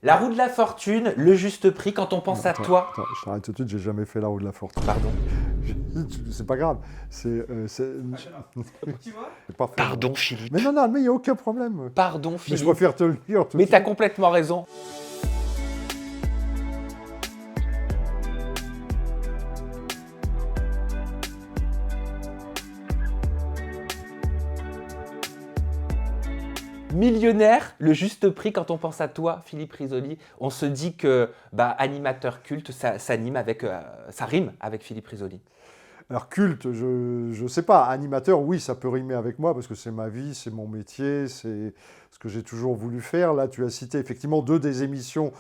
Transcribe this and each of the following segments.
La roue de la fortune, le juste prix quand on pense à toi. Attends, je t'arrête tout de suite, j'ai jamais fait la roue de la fortune. Pardon. C'est pas grave. C'est pas fait. Pardon, Philippe. Mais non, mais il n'y a aucun problème. Pardon, Mais Philippe. je préfère te le dire tout de Mais t'as suite. complètement raison. Millionnaire, le juste prix quand on pense à toi, Philippe Risoli. On se dit que animateur culte, ça rime avec Philippe Risoli. Alors culte, je sais pas. Animateur, oui, ça peut rimer avec moi parce que c'est ma vie, c'est mon métier, c'est ce que j'ai toujours voulu faire. Là, tu as cité effectivement deux des émissions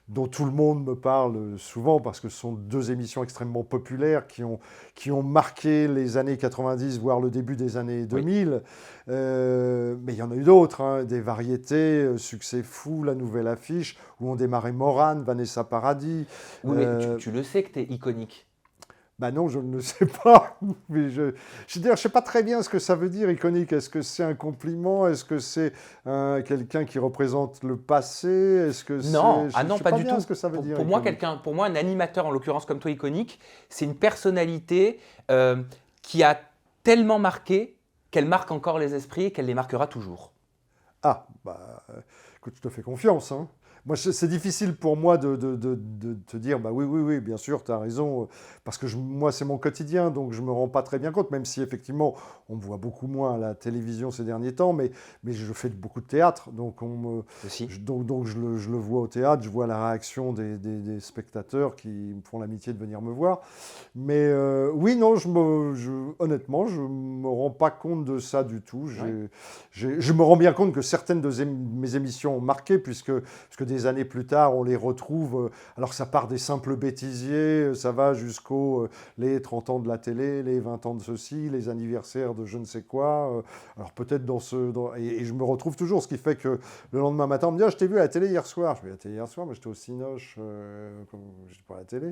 dont tout le monde me parle souvent parce que ce sont deux émissions extrêmement populaires qui ont marqué les années 90, voire le début des années 2000. Mais il y en a eu d'autres, hein, des variétés, Succès fou, La Nouvelle Affiche, où ont démarré Morane, Vanessa Paradis. Oui, mais tu le sais que t'es iconique. Ben non, je ne le sais pas. Mais je ne sais pas très bien ce que ça veut dire, iconique. Est-ce que c'est un compliment? Est-ce que c'est quelqu'un qui représente le passé? Est-ce que Non, je non, sais pas du bien tout. ce que ça veut dire, Pour moi, iconique. pour moi, un animateur, en l'occurrence comme toi, iconique, c'est une personnalité qui a tellement marqué qu'elle marque encore les esprits et qu'elle les marquera toujours. Ah, écoute, je te fais confiance, hein. Moi, c'est difficile pour moi de te dire, bah oui, bien sûr, tu as raison, parce que moi, c'est mon quotidien, donc je ne me rends pas très bien compte, même si effectivement, on me voit beaucoup moins à la télévision ces derniers temps, mais je fais beaucoup de théâtre, donc, Aussi. donc je le vois au théâtre, je vois la réaction des spectateurs qui me font l'amitié de venir me voir. Mais oui, non, honnêtement, je ne me rends pas compte de ça du tout. Ouais. Je me rends bien compte que certaines de mes émissions ont marqué, puisque des années plus tard, on les retrouve. Alors ça part des simples bêtisiers, ça va jusqu'aux les 30 ans de la télé, les 20 ans de ceci, les anniversaires de je ne sais quoi. Alors peut-être et je me retrouve toujours, ce qui fait que le lendemain matin, on me dit « Ah, je t'ai vu à la télé hier soir ». Je me dis « À la télé hier soir, mais j'étais au Cinoche, je n'étais pas à la télé ».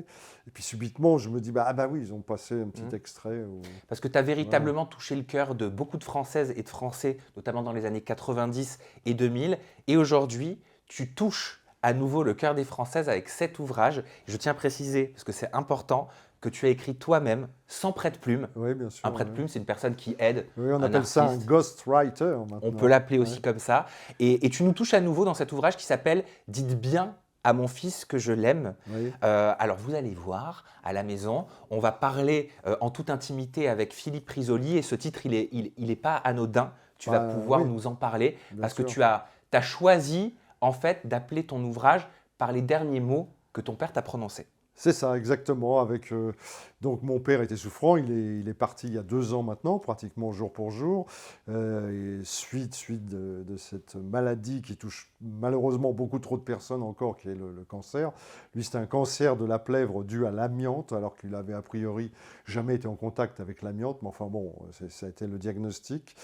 Et puis subitement, je me dis « bah oui, ils ont passé un petit extrait. » Parce que tu as véritablement touché le cœur de beaucoup de Françaises et de Français, notamment dans les années 90 et 2000. Et aujourd'hui, tu touches à nouveau le cœur des Françaises avec cet ouvrage. Je tiens à préciser, parce que c'est important, que tu as écrit toi-même, sans prête-plume. Oui, bien sûr. Un prête-plume, c'est une personne qui aide Oui, on un appelle ça un artiste. ghostwriter maintenant. On peut l'appeler aussi comme ça. Et tu nous touches à nouveau dans cet ouvrage qui s'appelle « Dites bien à mon fils que je l'aime ». Oui. Alors vous allez voir à la maison, on va parler en toute intimité avec Philippe Risoli et ce titre, il est pas anodin. Tu vas pouvoir oui, nous en parler bien parce que sûr. tu as choisi en fait d'appeler ton ouvrage par les derniers mots que ton père t'a prononcés. C'est ça, exactement. Donc mon père était souffrant, il est parti il y a 2 ans maintenant, pratiquement jour pour jour, et suite de cette maladie qui touche malheureusement beaucoup trop de personnes encore, qui est le cancer. Lui, c'était un cancer de la plèvre dû à l'amiante, alors qu'il avait a priori jamais été en contact avec l'amiante, mais enfin bon, ça a été le diagnostic.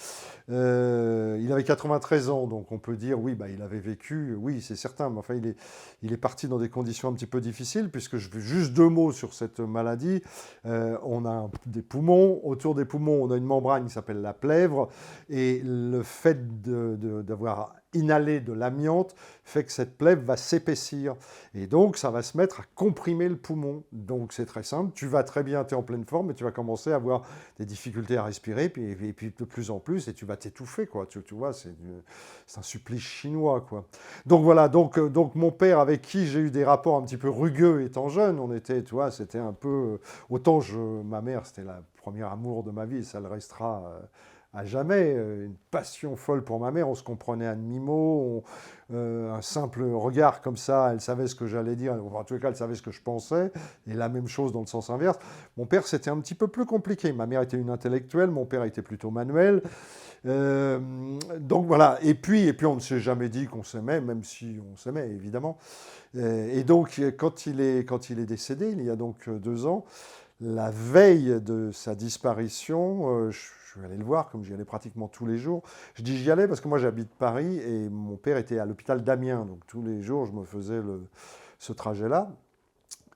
Il avait 93 ans, donc on peut dire, oui, il avait vécu, oui, c'est certain, mais enfin il est parti dans des conditions un petit peu difficiles, puisque je fais juste 2 mots sur cette maladie. On a des poumons. Autour des poumons, on a une membrane qui s'appelle la plèvre. Et le fait d'avoir inhalé de l'amiante fait que cette plèvre va s'épaissir. Et donc, ça va se mettre à comprimer le poumon. Donc, c'est très simple. Tu vas très bien, tu es en pleine forme, mais tu vas commencer à avoir des difficultés à respirer, et puis de plus en plus, et tu vas t'étouffer, quoi. Tu vois, c'est un supplice chinois, quoi. Donc voilà, donc mon père, avec qui j'ai eu des rapports un petit peu rugueux étant jeune, on était, tu vois, c'était un peu... Autant ma mère, c'était la première amour de ma vie, et ça le restera à jamais. Une passion folle pour ma mère, on se comprenait à demi-mot, un simple regard comme ça, elle savait ce que j'allais dire, enfin, en tous les cas, elle savait ce que je pensais, et la même chose dans le sens inverse. Mon père, c'était un petit peu plus compliqué. Ma mère était une intellectuelle, mon père était plutôt manuel. Donc voilà, et puis on ne s'est jamais dit qu'on s'aimait, même si on s'aimait évidemment. Et donc quand il est décédé, il y a donc 2 ans, la veille de sa disparition, je suis allé le voir, comme j'y allais pratiquement tous les jours. Je dis j'y allais parce que moi j'habite Paris et mon père était à l'hôpital d'Amiens, donc tous les jours je me faisais ce trajet-là.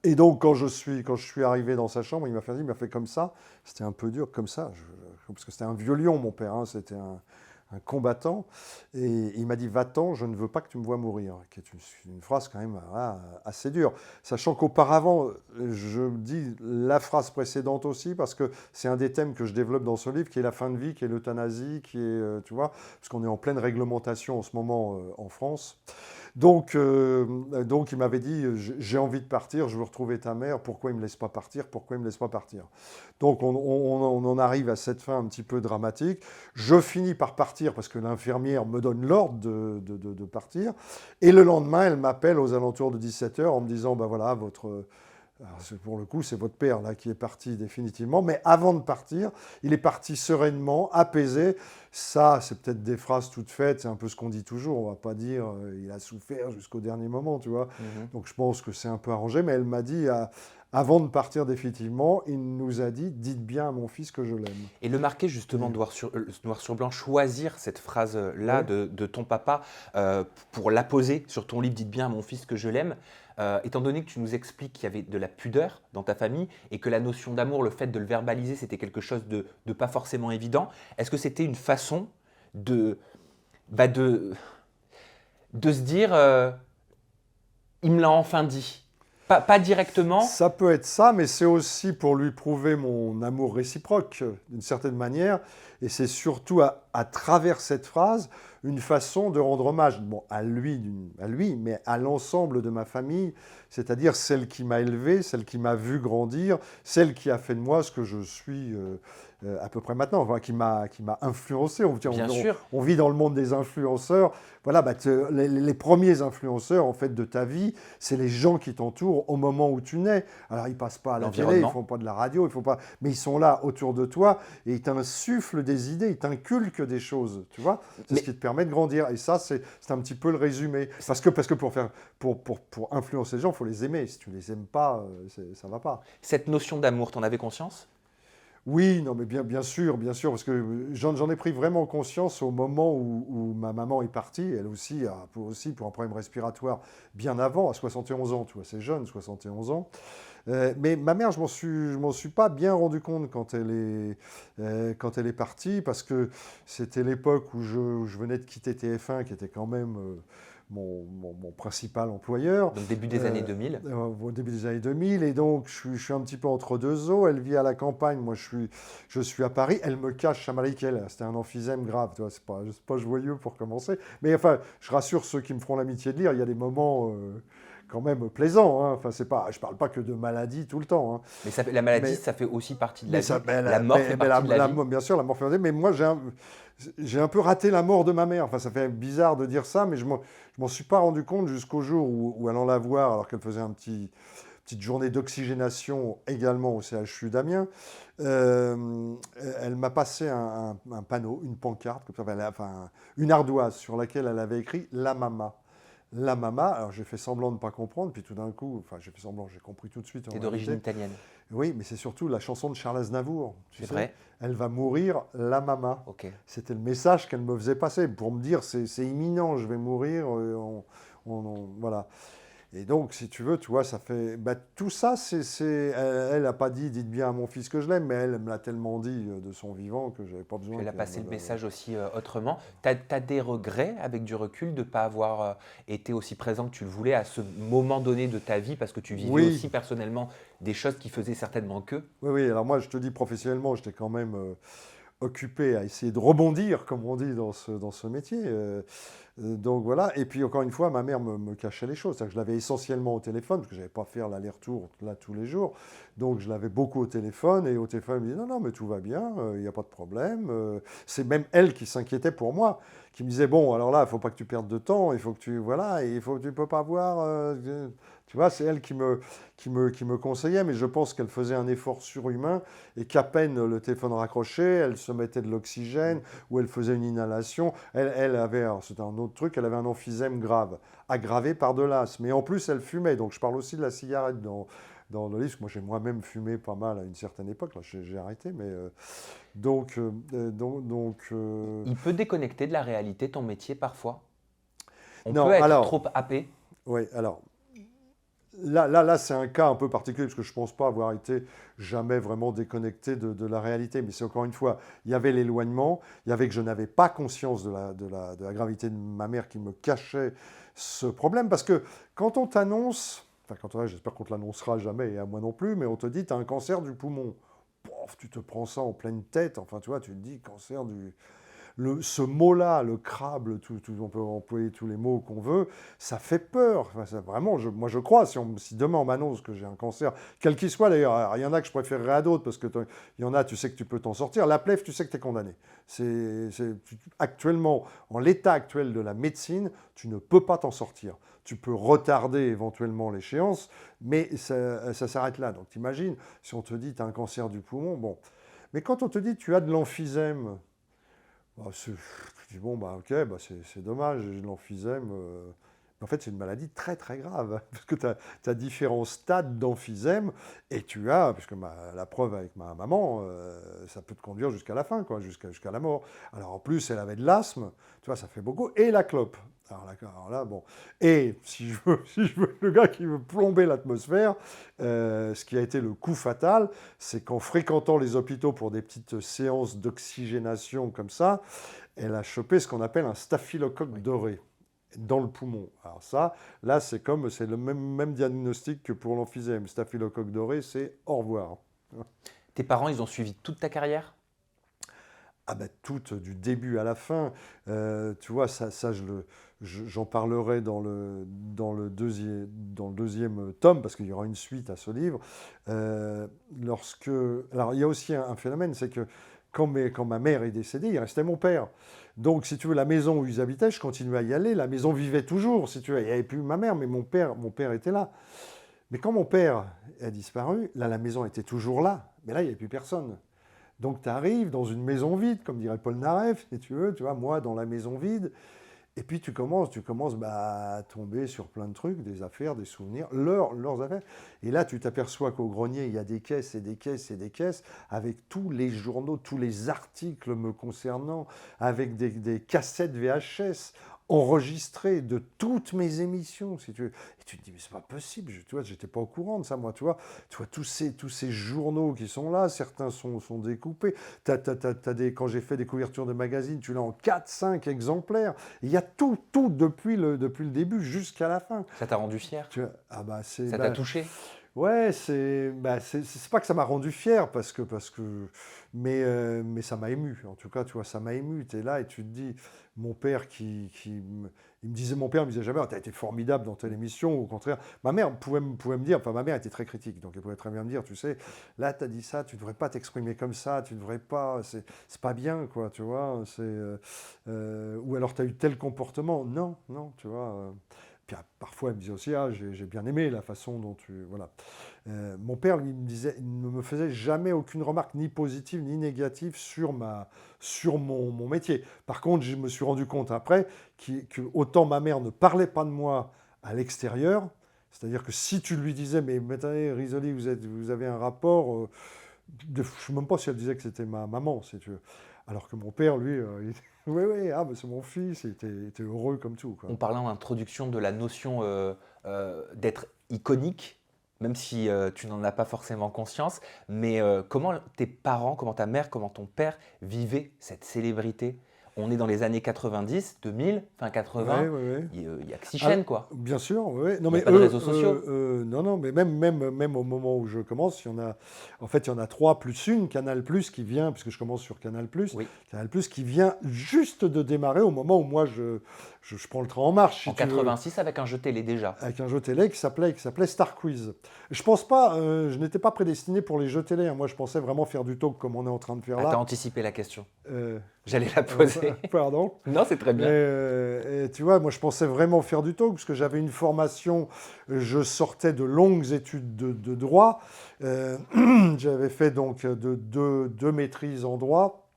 Et donc quand je suis arrivé dans sa chambre, il m'a fait comme ça, c'était un peu dur comme ça, parce que c'était un vieux lion mon père, hein, c'était un combattant. Et il m'a dit, va-t'en, je ne veux pas que tu me vois mourir, qui est une phrase quand même assez dure. Sachant qu'auparavant, je dis la phrase précédente aussi, parce que c'est un des thèmes que je développe dans ce livre, qui est la fin de vie, qui est l'euthanasie, qui est, tu vois, parce qu'on est en pleine réglementation en ce moment en France. Donc il m'avait dit, j'ai envie de partir, je veux retrouver ta mère, pourquoi il ne me laisse pas partir, pourquoi il ne me laisse pas partir. Donc on en arrive à cette fin un petit peu dramatique. Je finis par partir parce que l'infirmière me donne l'ordre de partir. Et le lendemain, elle m'appelle aux alentours de 17h en me disant, ben voilà, alors, pour le coup, c'est votre père là qui est parti définitivement. Mais avant de partir, il est parti sereinement, apaisé. Ça, c'est peut-être des phrases toutes faites. C'est un peu ce qu'on dit toujours. On va pas dire il a souffert jusqu'au dernier moment, tu vois. Donc je pense que c'est un peu arrangé. Mais elle m'a dit, avant de partir définitivement, il nous a dit, dites bien à mon fils que je l'aime. Et le marquer justement noir sur blanc, choisir cette phrase-là de ton papa pour la poser sur ton livre, dites bien à mon fils que je l'aime. Étant donné que tu nous expliques qu'il y avait de la pudeur dans ta famille et que la notion d'amour, le fait de le verbaliser, c'était quelque chose de pas forcément évident, est-ce que c'était une façon de se dire il me l'a enfin dit? Pas directement. Ça peut être ça, mais c'est aussi pour lui prouver mon amour réciproque, d'une certaine manière. Et c'est surtout à travers cette phrase une façon de rendre hommage, bon, à lui, mais à l'ensemble de ma famille, c'est-à-dire celle qui m'a élevé, celle qui m'a vu grandir, celle qui a fait de moi ce que je suis à peu près maintenant, enfin, qui m'a influencé. Bien sûr. On vit dans le monde des influenceurs. Voilà, les premiers influenceurs en fait de ta vie, c'est les gens qui t'entourent au moment où tu nais. Alors ils passent pas à la télé, ils font pas de la radio, mais ils sont là autour de toi et ils t'insufflent des idées, ils t'inculquent des choses, tu vois. C'est ce qui te permet de grandir. Et ça, c'est un petit peu le résumé. Parce que pour influencer les gens, il faut les aimer. Si tu les aimes pas, ça va pas. Cette notion d'amour, t'en avais conscience? Oui, non, mais bien sûr, parce que j'en ai pris vraiment conscience au moment où ma maman est partie. Elle aussi, pour un problème respiratoire, bien avant, à 71 ans, tu vois, c'est jeune, 71 ans. Mais ma mère, je m'en suis pas bien rendu compte quand elle est partie, parce que c'était l'époque où je venais de quitter TF1, qui était quand même mon principal employeur. Donc début des années 2000. Au début des années 2000, et donc je suis un petit peu entre deux eaux. Elle vit à la campagne, moi je suis à Paris. Elle me cache Chamaliquel, c'était un emphysème grave, tu vois, c'est pas joyeux pour commencer. Mais enfin, je rassure ceux qui me feront l'amitié de lire, il y a des moments quand même plaisant. Hein. Enfin, je parle pas que de maladie tout le temps. Hein. Mais la maladie, ça fait aussi partie de la vie. La mort fait partie de la vie. Bien sûr, la mort fait partie. Mais moi, j'ai un peu raté la mort de ma mère. Enfin, ça fait bizarre de dire ça, mais je m'en suis pas rendu compte jusqu'au jour où allant la voir, alors qu'elle faisait petite journée d'oxygénation également au CHU d'Amiens, elle m'a passé un panneau, une pancarte, enfin, une ardoise sur laquelle elle avait écrit « La Mama ». La Mama, alors j'ai fait semblant de ne pas comprendre, puis tout d'un coup, enfin j'ai fait semblant, j'ai compris tout de suite. C'est d'origine italienne. Oui, mais c'est surtout la chanson de Charles Aznavour. C'est vrai. Elle va mourir, la Mama. Okay. C'était le message qu'elle me faisait passer, pour me dire c'est imminent, je vais mourir, voilà. Et donc, si tu veux, tu vois, ça fait... tout ça, elle n'a pas dit « dites bien à mon fils que je l'aime », mais elle me l'a tellement dit de son vivant que je n'avais pas besoin... Elle a passé le message aussi autrement. Tu as des regrets, avec du recul, de ne pas avoir été aussi présent que tu le voulais à ce moment donné de ta vie, parce que tu vivais aussi personnellement des choses qui faisaient certainement que... Oui, alors moi, je te dis, professionnellement, j'étais quand même... occupé à essayer de rebondir, comme on dit dans ce métier. Donc voilà. Et puis encore une fois, ma mère me cachait les choses. C'est-à-dire que je l'avais essentiellement au téléphone, parce que je n'avais pas faire l'aller-retour là tous les jours. Donc je l'avais beaucoup au téléphone, et au téléphone, elle me disait non, mais tout va bien, il n'y a pas de problème. C'est même elle qui s'inquiétait pour moi, qui me disait bon, alors là, il ne faut pas que tu perdes de temps, il faut que tu... Voilà, et tu ne peux pas voir... tu vois, c'est elle qui me conseillait, mais je pense qu'elle faisait un effort surhumain et qu'à peine le téléphone raccroché, elle se mettait de l'oxygène ou elle faisait une inhalation. Elle avait, alors c'était un autre truc, elle avait un emphysème grave, aggravé par de l'asthme. Mais en plus, elle fumait, donc je parle aussi de la cigarette dans le livre. Moi, j'ai moi-même fumé pas mal à une certaine époque, là j'ai arrêté, mais donc... Il peut déconnecter de la réalité ton métier parfois? On non, peut être trop happé? Oui, alors... Là, c'est un cas un peu particulier parce que je ne pense pas avoir été jamais vraiment déconnecté de la réalité. Mais c'est encore une fois, il y avait l'éloignement, il y avait que je n'avais pas conscience de la gravité de ma mère qui me cachait ce problème. Parce que quand on t'annonce, j'espère qu'on ne te l'annoncera jamais et à moi non plus, mais on te dit tu as un cancer du poumon. Pouf, tu te prends ça en pleine tête. Enfin, tu vois, tu te dis cancer du. Ce mot-là, le crabe, on peut employer tous les mots qu'on veut, ça fait peur. Enfin, vraiment, moi je crois, si demain on m'annonce que j'ai un cancer, quel qu'il soit d'ailleurs, il y en a que je préférerais à d'autres, parce qu'il y en a, tu sais que tu peux t'en sortir. La plèvre, tu sais que tu es condamné. Actuellement, en l'état actuel de la médecine, tu ne peux pas t'en sortir. Tu peux retarder éventuellement l'échéance, mais ça s'arrête là. Donc t'imagines, si on te dit tu as un cancer du poumon, bon. Mais quand on te dit tu as de l'emphysème, bah, tu dis, bon, bah, ok, bah, c'est dommage, j'ai de l'emphysème. En fait, c'est une maladie très très grave, parce que tu as différents stades d'emphysème, et tu as, puisque la preuve avec ma maman, ça peut te conduire jusqu'à la fin, quoi, jusqu'à la mort. Alors en plus, elle avait de l'asthme, tu vois, ça fait beaucoup, et la clope. Alors là, bon. Et si je veux le gars qui veut plomber l'atmosphère, ce qui a été le coup fatal, c'est qu'en fréquentant les hôpitaux pour des petites séances d'oxygénation comme ça, elle a chopé ce qu'on appelle un staphylocoque doré dans le poumon. Alors ça, là, c'est le même diagnostic que pour l'emphysème. Staphylocoque doré, c'est au revoir. Tes parents, ils ont suivi toute ta carrière? Ah ben toute, du début à la fin. Tu vois, ça j'en parlerai dans le deuxième tome, parce qu'il y aura une suite à ce livre. Alors, il y a aussi un phénomène, c'est que quand ma mère est décédée, il restait mon père. Donc, si tu veux, la maison où ils habitaient, je continuais à y aller. La maison vivait toujours, si tu veux. Il n'y avait plus ma mère, mais mon père était là. Mais quand mon père a disparu, là, la maison était toujours là. Mais là, il n'y avait plus personne. Donc tu arrives dans une maison vide, comme dirait Paul Naref, si tu veux, tu vois, moi dans la maison vide, et puis tu commences à tomber sur plein de trucs, des affaires, des souvenirs, leurs affaires. Et là, tu t'aperçois qu'au grenier, il y a des caisses et des caisses et des caisses, avec tous les journaux, tous les articles me concernant, avec des cassettes VHS enregistrées de toutes mes émissions, si tu veux. Et tu te dis, mais c'est pas possible, tu vois, j'étais pas au courant de ça, moi, tu vois, tous ces journaux qui sont là, certains sont découpés. Quand j'ai fait des couvertures de magazines, tu l'as en 4-5 exemplaires. Il y a tout depuis le début jusqu'à la fin. Ça t'a rendu fier? Ah bah Ça t'a touché? ouais, c'est pas que ça m'a rendu fier mais ça m'a ému. En tout cas, tu vois, ça m'a ému. Tu es là et tu te dis, mon père mon père me disait jamais, oh, t'as été formidable dans telle émission. Au contraire, ma mère pouvait me dire, enfin ma mère était très critique, donc elle pouvait très bien me dire, tu sais, là t'as dit ça, tu devrais pas t'exprimer comme ça, tu devrais pas, c'est pas bien, quoi, tu vois. Ou alors t'as eu tel comportement. Non, non, tu vois. Puis parfois, elle me disait aussi, ah, j'ai bien aimé la façon dont tu. Voilà. Mon père, lui, il ne me faisait jamais aucune remarque, ni positive ni négative, sur mon métier. Par contre, je me suis rendu compte après que autant ma mère ne parlait pas de moi à l'extérieur, c'est-à-dire que si tu lui disais, mais attendez, Risoli, vous avez un rapport, je ne sais même pas si elle disait que c'était ma maman, si tu veux. Alors que mon père, lui, oui, oui, ah, c'est mon fils, il était heureux comme tout, quoi. On parlait en introduction de la notion d'être iconique, même si tu n'en as pas forcément conscience. Mais comment tes parents, comment ta mère, comment ton père vivaient cette célébrité? On est dans les années 90, 2000, fin 80. Ouais, ouais, ouais. Il y a que six Ah, chaînes, quoi. bien sûr, ouais. Non, Il n'y a mais pas de réseaux sociaux. non, non, mais même au moment où je commence, en fait, il y en a trois plus une, Canal+, qui vient, puisque je commence sur Canal+, Oui. Canal+, qui vient juste de démarrer au moment où moi, je prends le train en marche, si En tu veux, 86, avec un jeu télé déjà. avec un jeu télé qui s'appelait Star Quiz. Je pense pas, je n'étais pas prédestiné pour les jeux télé, hein. Moi, je pensais vraiment faire du talk comme on est en train de faire Ah, t'as là. anticipé la question. Euh, J'allais la poser. Pardon. Non, c'est très bien. Et tu vois, moi je pensais vraiment faire du talk, parce que j'avais une formation, je sortais de longues études de droit. J'avais fait donc deux maîtrises en droit,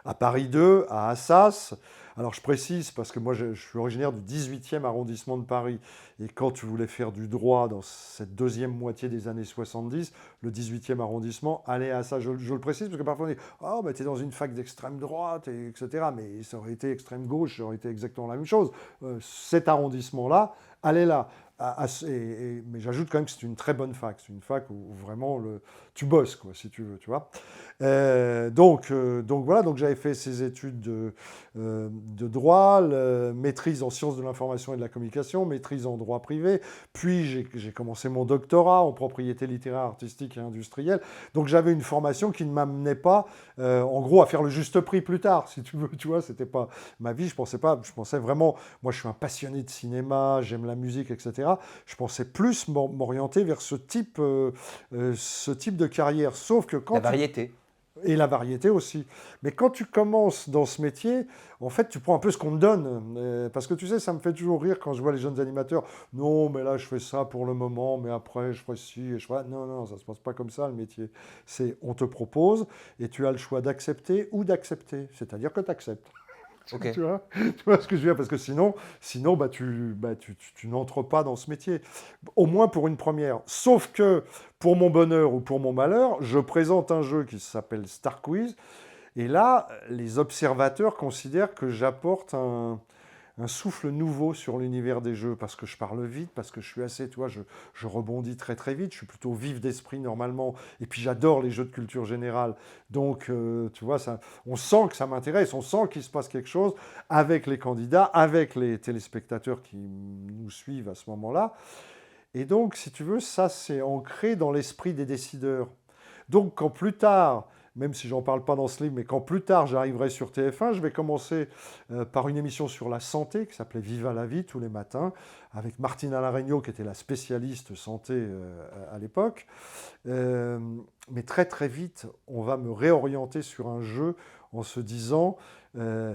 à Paris 2, à Assas. Alors je précise, parce que moi je suis originaire du 18e arrondissement de Paris, et quand tu voulais faire du droit dans cette deuxième moitié des années 70, le 18e arrondissement allait à Assas. Je le précise, parce que parfois on dit « Oh, bah, tu es dans une fac d'extrême droite, etc. » Mais ça aurait été extrême gauche, ça aurait été exactement la même chose. Cet arrondissement-là allez là. Mais j'ajoute quand même que c'est une très bonne fac. C'est une fac où vraiment tu bosses, quoi, si tu veux, tu vois. Donc voilà, donc j'avais fait ces études de droit, maîtrise en sciences de l'information et de la communication, maîtrise en droit privé, puis j'ai commencé mon doctorat en propriété littéraire, artistique et industrielle. Donc j'avais une formation qui ne m'amenait pas, en gros, à faire le juste prix plus tard, si tu veux, tu vois, c'était pas ma vie, je pensais vraiment, moi je suis un passionné de cinéma, j'aime la musique, etc. Je pensais plus m'orienter vers ce type de carrière, sauf que La quand tu variété. et la variété aussi. Mais quand tu commences dans ce métier, en fait, tu prends un peu ce qu'on te donne. Parce que tu sais, ça me fait toujours rire quand je vois les jeunes animateurs. Non, mais là, je fais ça pour le moment, mais après, je ferai ci et je ferai... Non, non, ça ne se passe pas comme ça, le métier. C'est on te propose et tu as le choix d'accepter ou d'accepter. C'est-à-dire que tu acceptes. Ok. Tu vois ce que je veux dire? Parce que sinon tu n'entres pas dans ce métier. Au moins pour une première. Sauf que, pour mon bonheur ou pour mon malheur, je présente un jeu qui s'appelle Star Quiz. Et là, les observateurs considèrent que j'apporte un souffle nouveau sur l'univers des jeux, parce que je parle vite, parce que je suis assez, tu vois, je rebondis très très vite, je suis plutôt vif d'esprit normalement, et puis j'adore les jeux de culture générale. Donc, tu vois, on sent que ça m'intéresse, on sent qu'il se passe quelque chose avec les candidats, avec les téléspectateurs qui nous suivent à ce moment-là. Et donc, si tu veux, ça, c'est ancré dans l'esprit des décideurs. Donc, quand plus tard, même si j'en parle pas dans ce livre, mais quand plus tard j'arriverai sur TF1, je vais commencer par une émission sur la santé qui s'appelait Viva la vie tous les matins, avec Martine Alaregno qui était la spécialiste santé à l'époque. Euh, mais très très vite, on va me réorienter sur un jeu en se disant,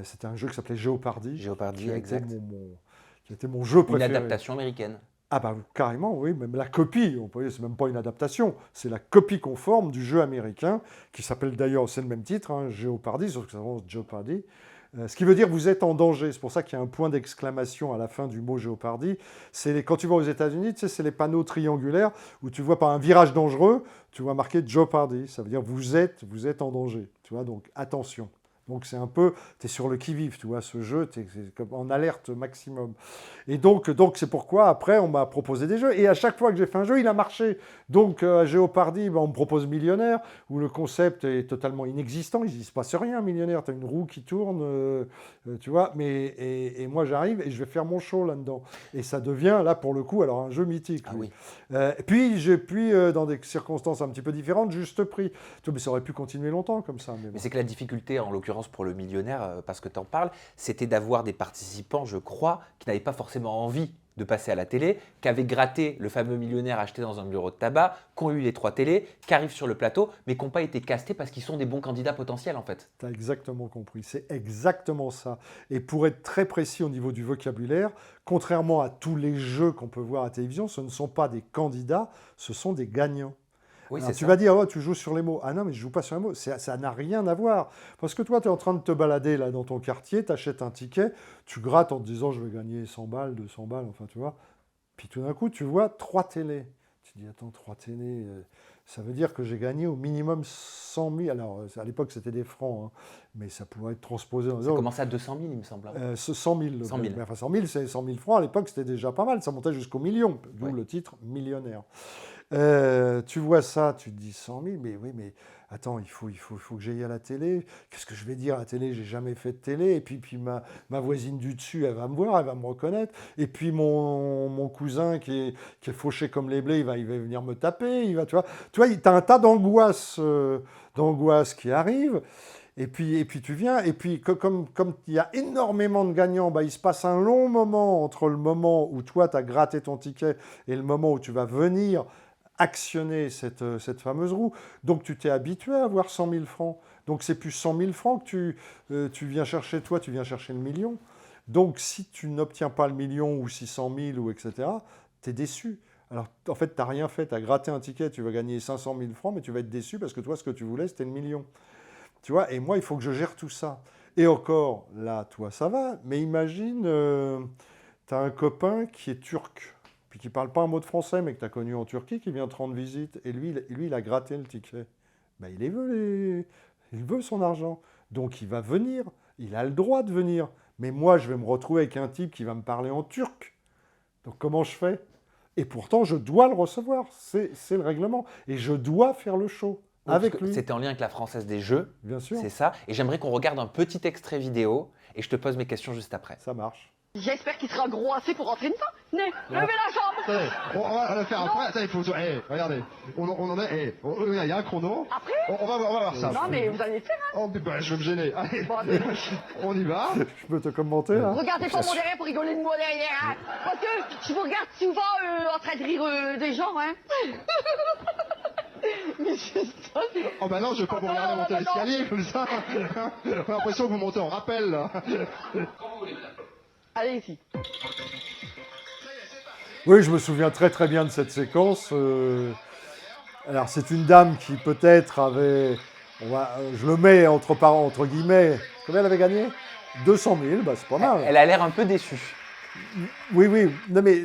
c'était un jeu qui s'appelait Jeopardy, Jeopardy, qui a été exact. qui était mon jeu Une préféré. adaptation américaine. Ah bah carrément, oui, même la copie, on peut dire, c'est même pas une adaptation, c'est la copie conforme du jeu américain, qui s'appelle d'ailleurs, c'est le même titre, hein, Jeopardy, sauf que ça s'appelle Jeopardy. Ce qui veut dire vous êtes en danger, c'est pour ça qu'il y a un point d'exclamation à la fin du mot Jeopardy. Quand tu vas aux États-Unis, tu sais, c'est les panneaux triangulaires où tu vois par un virage dangereux, tu vois marqué Jeopardy, ça veut dire vous êtes en danger, tu vois, donc attention. Donc c'est un peu, tu es sur le qui-vive, tu vois, ce jeu, tu es en alerte maximum. Et donc c'est pourquoi après on m'a proposé des jeux. Et à chaque fois que j'ai fait un jeu, il a marché. Donc à Jeopardy, ben, on me propose Millionnaire, où le concept est totalement inexistant. Il ne se passe rien, Millionnaire. Tu as une roue qui tourne, tu vois. Et moi j'arrive et je vais faire mon show là-dedans. Et ça devient, là pour le coup, alors un jeu mythique. Ah Lui. oui. Puis dans des circonstances un petit peu différentes, juste prix. Tu vois, mais ça aurait pu continuer longtemps comme ça. Mais Mais bon. c'est que la difficulté, en l'occurrence pour le millionnaire, parce que tu en parles, c'était d'avoir des participants, je crois, qui n'avaient pas forcément envie de passer à la télé, qui avaient gratté le fameux millionnaire acheté dans un bureau de tabac, qui ont eu les 3 télés, qui arrivent sur le plateau, mais qui n'ont pas été castés parce qu'ils sont des bons candidats potentiels en fait. Tu as exactement compris, c'est exactement ça. Et pour être très précis au niveau du vocabulaire, contrairement à tous les jeux qu'on peut voir à la télévision, ce ne sont pas des candidats, ce sont des gagnants. Oui, Alors c'est tu ça. vas dire, oh, tu joues sur les mots. Ah non, mais je joue pas sur les mots. Ça n'a rien à voir. Parce que toi, tu es en train de te balader là dans ton quartier, tu achètes un ticket, tu grattes en te disant, je vais gagner 100 balles, 200 balles, enfin tu vois. Puis tout d'un coup, tu vois 3 télés. Tu te dis, attends, 3 télés, ça veut dire que j'ai gagné au minimum 100 000. Alors, à l'époque, c'était des francs, hein, mais ça pourrait être transposé en Ça disant, commençait à 200 000, il me semble, hein. 100 000. 100 000. Mais enfin, 100 000, c'est 100 000 francs. À l'époque, c'était déjà pas mal. Ça montait jusqu'au million, d'où Ouais. le titre millionnaire. Tu vois ça, tu te dis 100 000, mais oui, mais attends, il faut que j'aille à la télé. Qu'est-ce que je vais dire à la télé? J'ai jamais fait de télé. Et puis ma voisine du dessus, elle va me voir, elle va me reconnaître. Et puis mon cousin qui est fauché comme les blés, il va venir me taper. Tu vois, tu as un tas d'angoisse qui arrivent. Et puis tu viens, et puis comme il y a énormément de gagnants, bah, il se passe un long moment entre le moment où toi, tu as gratté ton ticket et le moment où tu vas venir actionner cette fameuse roue. Donc tu t'es habitué à avoir 100 000 francs. Donc c'est plus 100 000 francs que tu viens chercher, toi, tu viens chercher le million. Donc si tu n'obtiens pas le million ou 600 000 ou etc., tu es déçu. Alors en fait, tu n'as rien fait, tu as gratté un ticket, tu vas gagner 500 000 francs, mais tu vas être déçu parce que toi, ce que tu voulais, c'était le million. Tu vois, et moi, il faut que je gère tout ça. Et encore, là, toi, ça va, mais imagine, tu as un copain qui est turc, puis qui parle pas un mot de français, mais que tu as connu en Turquie, qui vient te rendre visite, et lui il a gratté le ticket. Ben, il veut son argent. Donc il va venir, il a le droit de venir. Mais moi, je vais me retrouver avec un type qui va me parler en turc. Donc comment je fais? Et pourtant, je dois le recevoir. C'est le règlement. Et je dois faire le show avec lui. C'était en lien avec la Française des Jeux, Bien sûr, c'est ça. Et j'aimerais qu'on regarde un petit extrait vidéo et je te pose mes questions juste après. ça marche. J'espère qu'il sera gros assez pour rentrer une fois. Venez, levez la jambe. Attendez, on va le faire après. Ça, il faut. Regardez, on en est. Il y a un chrono. Après On va voir ça. Non, mais vous allez le faire, hein. Je vais me gêner. Allez, Bon, allez. on y va. Je peux te commenter là? Regardez pas mon derrière pour rigoler de moi derrière, hein. Parce que je vous regarde souvent en train de rire des gens, hein. Mais juste ça, c'est... Oh bah non, je vais pas vous regarder monter l'escalier comme ça. J'ai l'impression que vous montez en rappel là. Allez ici. Oui, je me souviens très très bien de cette séquence. Alors c'est une dame qui peut-être avait, je le mets entre guillemets, combien elle avait gagné? 200 000, bah c'est pas mal. Elle a l'air un peu déçue. Oui, non mais...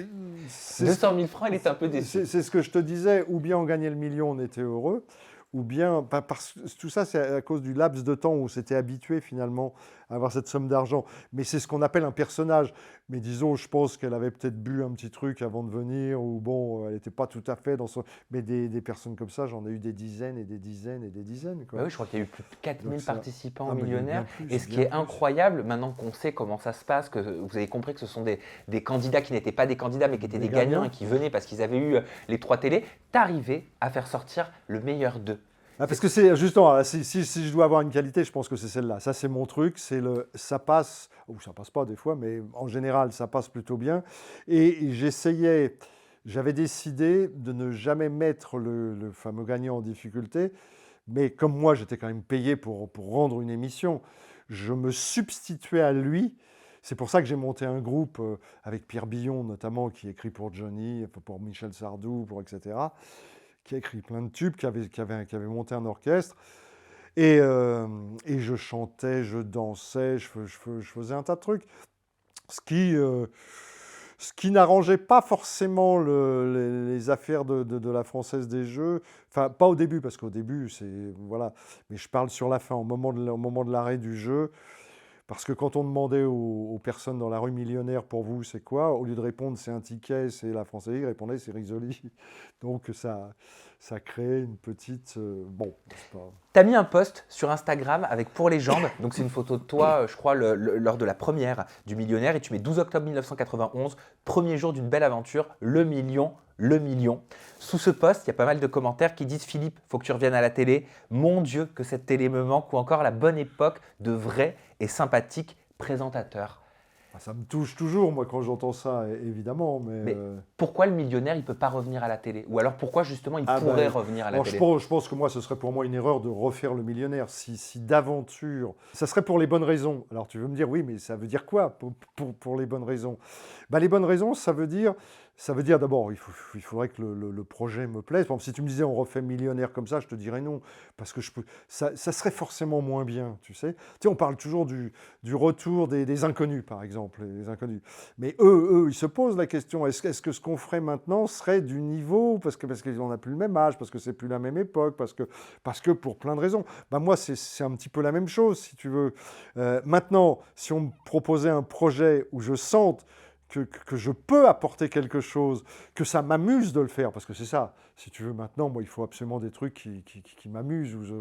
200 000 francs, elle est un peu déçue. C'est ce que je te disais, ou bien on gagnait le million, on était heureux, ou bien, parce que tout ça c'est à cause du laps de temps où on s'était habitué finalement à avoir cette somme d'argent. Mais c'est ce qu'on appelle un personnage. Mais disons, je pense qu'elle avait peut-être bu un petit truc avant de venir, ou bon, elle n'était pas tout à fait dans son... Mais des personnes comme ça, j'en ai eu des dizaines et des dizaines et des dizaines. Quoi. Bah oui, je crois qu'il y a eu plus de 4000 participants Ah, mais millionnaires. bien plus, Et ce qui bien est plus. incroyable, maintenant qu'on sait comment ça se passe, que vous avez compris que ce sont des candidats qui n'étaient pas des candidats, mais qui étaient Des des gagnants gagnants. et qui venaient parce qu'ils avaient eu les 3 télés, t'arrivais à faire sortir le meilleur d'eux. Ah, parce que c'est justement, là, si je dois avoir une qualité, je pense que c'est celle-là. Ça, c'est mon truc. Ça passe, ou ça passe pas des fois, mais en général, ça passe plutôt bien. Et j'avais décidé de ne jamais mettre le fameux gagnant en difficulté. Mais comme moi, j'étais quand même payé pour rendre une émission, je me substituais à lui. C'est pour ça que j'ai monté un groupe avec Pierre Billon, notamment, qui écrit pour Johnny, pour Michel Sardou, etc., qui a écrit plein de tubes, qui avait monté un orchestre. Et je chantais, je dansais, je faisais un tas de trucs. Ce qui n'arrangeait pas forcément les affaires de la Française des Jeux. Enfin, pas au début, parce qu'au début, c'est... Voilà. Mais je parle sur la fin, au moment de l'arrêt du jeu. Parce que quand on demandait aux personnes dans la rue millionnaire, pour vous, c'est quoi? Au lieu de répondre, c'est un ticket, c'est la Française, ils répondaient, c'est Risoli. Donc ça crée une petite... bon, c'est pas... T'as mis un post sur Instagram avec Pour les jambes, donc c'est une photo de toi, je crois, lors de la première du Millionnaire, et tu mets 12 octobre 1991, premier jour d'une belle aventure, le million. Sous ce post, il y a pas mal de commentaires qui disent « Philippe, faut que tu reviennes à la télé. Mon Dieu, que cette télé me manque. » Ou encore « La bonne époque de vrais et sympathiques présentateurs. » Ça me touche toujours, moi, quand j'entends ça, évidemment. Mais pourquoi le millionnaire, il ne peut pas revenir à la télé? Ou alors pourquoi justement il pourrait revenir à la télé? Je pense que moi, ce serait pour moi une erreur de refaire le millionnaire. Si d'aventure, ça serait pour les bonnes raisons. Alors tu veux me dire, oui, mais ça veut dire quoi pour les bonnes raisons? Les bonnes raisons, ça veut dire d'abord, il faudrait que le projet me plaise. Par exemple, si tu me disais on refait millionnaire comme ça, je te dirais non, parce que ça serait forcément moins bien, tu sais. Tu sais, on parle toujours du retour des inconnus, par exemple, les inconnus. Mais eux, ils se posent la question, est-ce que ce qu'on ferait maintenant serait du niveau, parce qu'on n'a plus le même âge, parce que c'est plus la même époque, parce que pour plein de raisons. Moi, c'est un petit peu la même chose, si tu veux. Maintenant, si on me proposait un projet où je sente que je peux apporter quelque chose, que ça m'amuse de le faire, parce que c'est ça, si tu veux, maintenant, moi, il faut absolument des trucs qui m'amusent, où je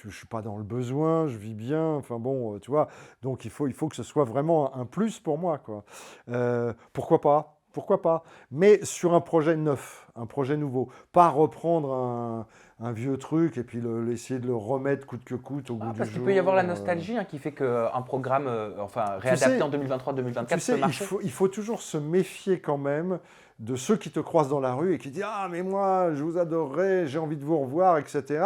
ne suis pas dans le besoin, je vis bien, enfin bon, tu vois, donc il faut que ce soit vraiment un plus pour moi, quoi. Pourquoi pas, mais sur un projet neuf, un projet nouveau, pas reprendre un vieux truc et puis essayer de le remettre coûte que coûte au goût du jour. Parce qu'il peut y avoir la nostalgie qui fait qu'un programme réadapté en 2023-2024 peut marcher. Il faut toujours se méfier quand même de ceux qui te croisent dans la rue et qui disent « Ah, mais moi, je vous adorerais, j'ai envie de vous revoir, etc. »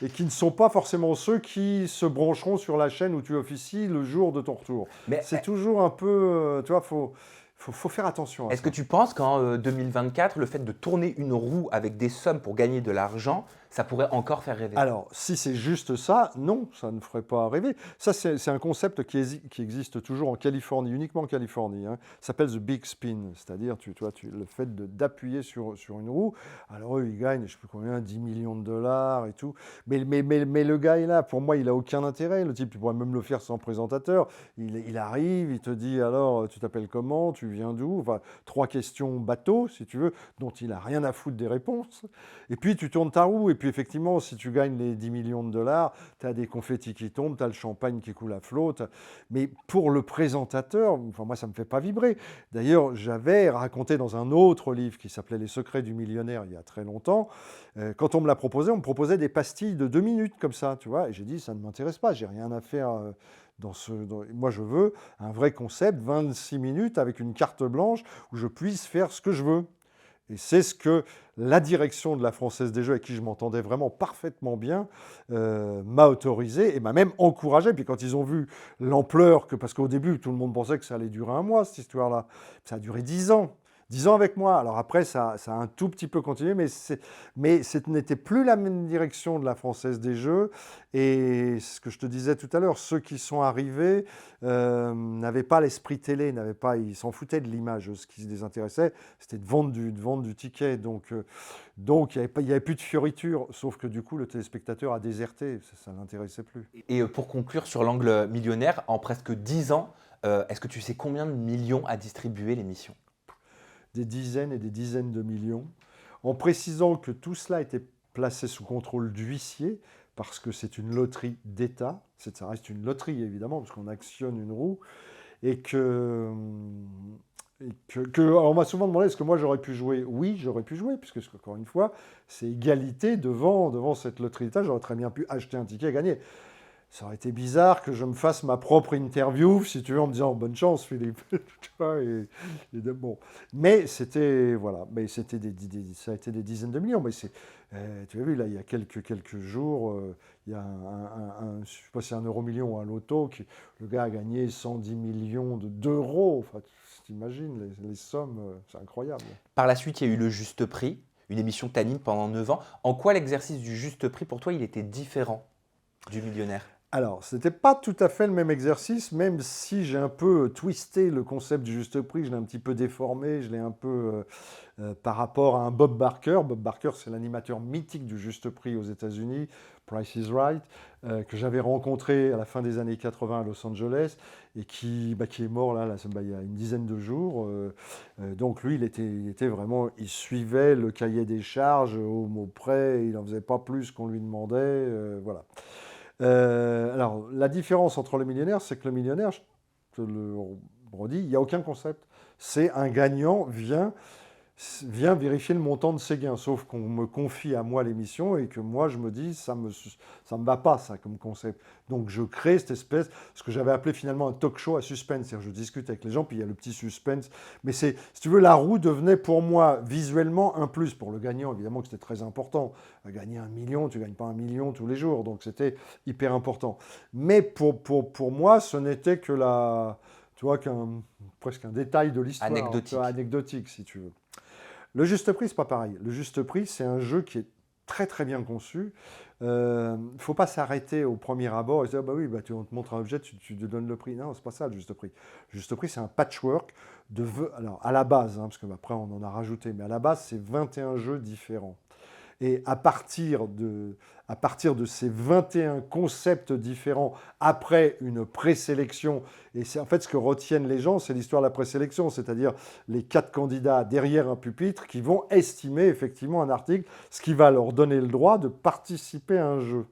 et qui ne sont pas forcément ceux qui se brancheront sur la chaîne où tu officies le jour de ton retour. C'est toujours un peu... tu vois, faut faire attention à ça. Est-ce que tu penses qu'en 2024, le fait de tourner une roue avec des sommes pour gagner de l'argent, ça pourrait encore faire rêver. Alors, si c'est juste ça, non, ça ne ferait pas rêver. Ça, c'est un concept qui existe toujours en Californie, uniquement en Californie. Hein. Ça s'appelle the big spin, c'est-à-dire le fait d'appuyer sur une roue. Alors, eux, ils gagnent, je ne sais plus combien, 10 millions de dollars et tout. Mais le gars est là, pour moi, il n'a aucun intérêt. Le type, tu pourrais même le faire sans présentateur. Il arrive, il te dit, alors, tu t'appelles comment, tu viens d'où? Enfin, 3 questions bateau, si tu veux, dont il n'a rien à foutre des réponses. Et puis, tu tournes ta roue. Et puis, effectivement, si tu gagnes les 10 millions de dollars, tu as des confettis qui tombent, tu as le champagne qui coule à flot. Mais pour le présentateur, enfin, moi, ça ne me fait pas vibrer. D'ailleurs, j'avais raconté dans un autre livre qui s'appelait Les secrets du millionnaire il y a très longtemps, quand on me l'a proposé, on me proposait des pastilles de 2 minutes comme ça, tu vois. Et j'ai dit, ça ne m'intéresse pas, j'ai rien à faire moi, je veux un vrai concept, 26 minutes avec une carte blanche où je puisse faire ce que je veux. Et c'est ce que la direction de la Française des Jeux, avec qui je m'entendais vraiment parfaitement bien, m'a autorisé et m'a même encouragé. Puis quand ils ont vu l'ampleur, parce qu'au début, tout le monde pensait que ça allait durer 1 mois, cette histoire-là. Ça a duré 10 ans. 10 ans avec moi. Alors après, ça a un tout petit peu continué, mais ce n'était plus la même direction de la Française des Jeux. Et ce que je te disais tout à l'heure, ceux qui sont arrivés n'avaient pas l'esprit télé, ils s'en foutaient de l'image. Ce qui les intéressait, c'était de vendre du ticket. Donc il n'y avait plus de fioriture, sauf que du coup, le téléspectateur a déserté. Ça ne l'intéressait plus. Et pour conclure sur l'angle millionnaire, en presque 10 ans, est-ce que tu sais combien de millions a distribué l'émission? Des dizaines et des dizaines de millions, en précisant que tout cela était placé sous contrôle d'huissier, parce que c'est une loterie d'État, ça reste une loterie évidemment, parce qu'on actionne une roue, et alors on m'a souvent demandé est-ce que moi j'aurais pu jouer. Oui, j'aurais pu jouer, puisque encore une fois, c'est égalité devant cette loterie d'État, j'aurais très bien pu acheter un ticket et gagner. Ça aurait été bizarre que je me fasse ma propre interview, si tu veux, en me disant bonne chance, Philippe. Tu vois, bon. Mais c'était, voilà, ça a été des dizaines de millions. Mais tu as vu, là, il y a quelques jours, il y a je ne sais pas si c'est un euro-million ou un loto, le gars a gagné 110 millions d'euros. Enfin, tu t'imagines les sommes, c'est incroyable. Par la suite, il y a eu le Juste Prix, une émission que tu animes pendant 9 ans. En quoi l'exercice du Juste Prix, pour toi, il était différent du millionnaire? Alors, ce n'était pas tout à fait le même exercice, même si j'ai un peu twisté le concept du juste prix, je l'ai un petit peu déformé, je l'ai un peu par rapport à un Bob Barker. Bob Barker, c'est l'animateur mythique du juste prix aux États-Unis, Price is Right, que j'avais rencontré à la fin des années 80 à Los Angeles et qui est mort là, il y a une dizaine de jours. Donc lui, il suivait le cahier des charges au mot près, il n'en faisait pas plus qu'on lui demandait, voilà. Alors, la différence entre le millionnaire, c'est que le millionnaire, je te le redis, il n'y a aucun concept. C'est un gagnant vient vérifier le montant de ses gains, sauf qu'on me confie à moi l'émission et que moi, je me dis, ça me va pas, ça, comme concept. Donc, je crée cette espèce, ce que j'avais appelé finalement un talk show à suspense. C'est-à-dire, je discute avec les gens, puis il y a le petit suspense. Mais si tu veux, la roue devenait pour moi visuellement un plus. Pour le gagnant, évidemment que c'était très important. Gagner 1 million, tu ne gagnes pas 1 million tous les jours, donc c'était hyper important. Mais pour moi, ce n'était que presque un détail de l'histoire. Anecdotique, si tu veux. Le juste prix, c'est pas pareil. Le juste prix, c'est un jeu qui est très très bien conçu. Il ne faut pas s'arrêter au premier abord et se dire bah oui, on te montre un objet, tu te donnes le prix. Non, c'est pas ça le juste prix. Le juste prix, c'est un patchwork de vœux. Alors à la base, parce qu'après on en a rajouté, mais à la base, c'est 21 jeux différents. Et à partir de ces 21 concepts différents, après une présélection, et c'est en fait ce que retiennent les gens, c'est l'histoire de la présélection, c'est-à-dire les 4 candidats derrière un pupitre qui vont estimer effectivement un article, ce qui va leur donner le droit de participer à un jeu.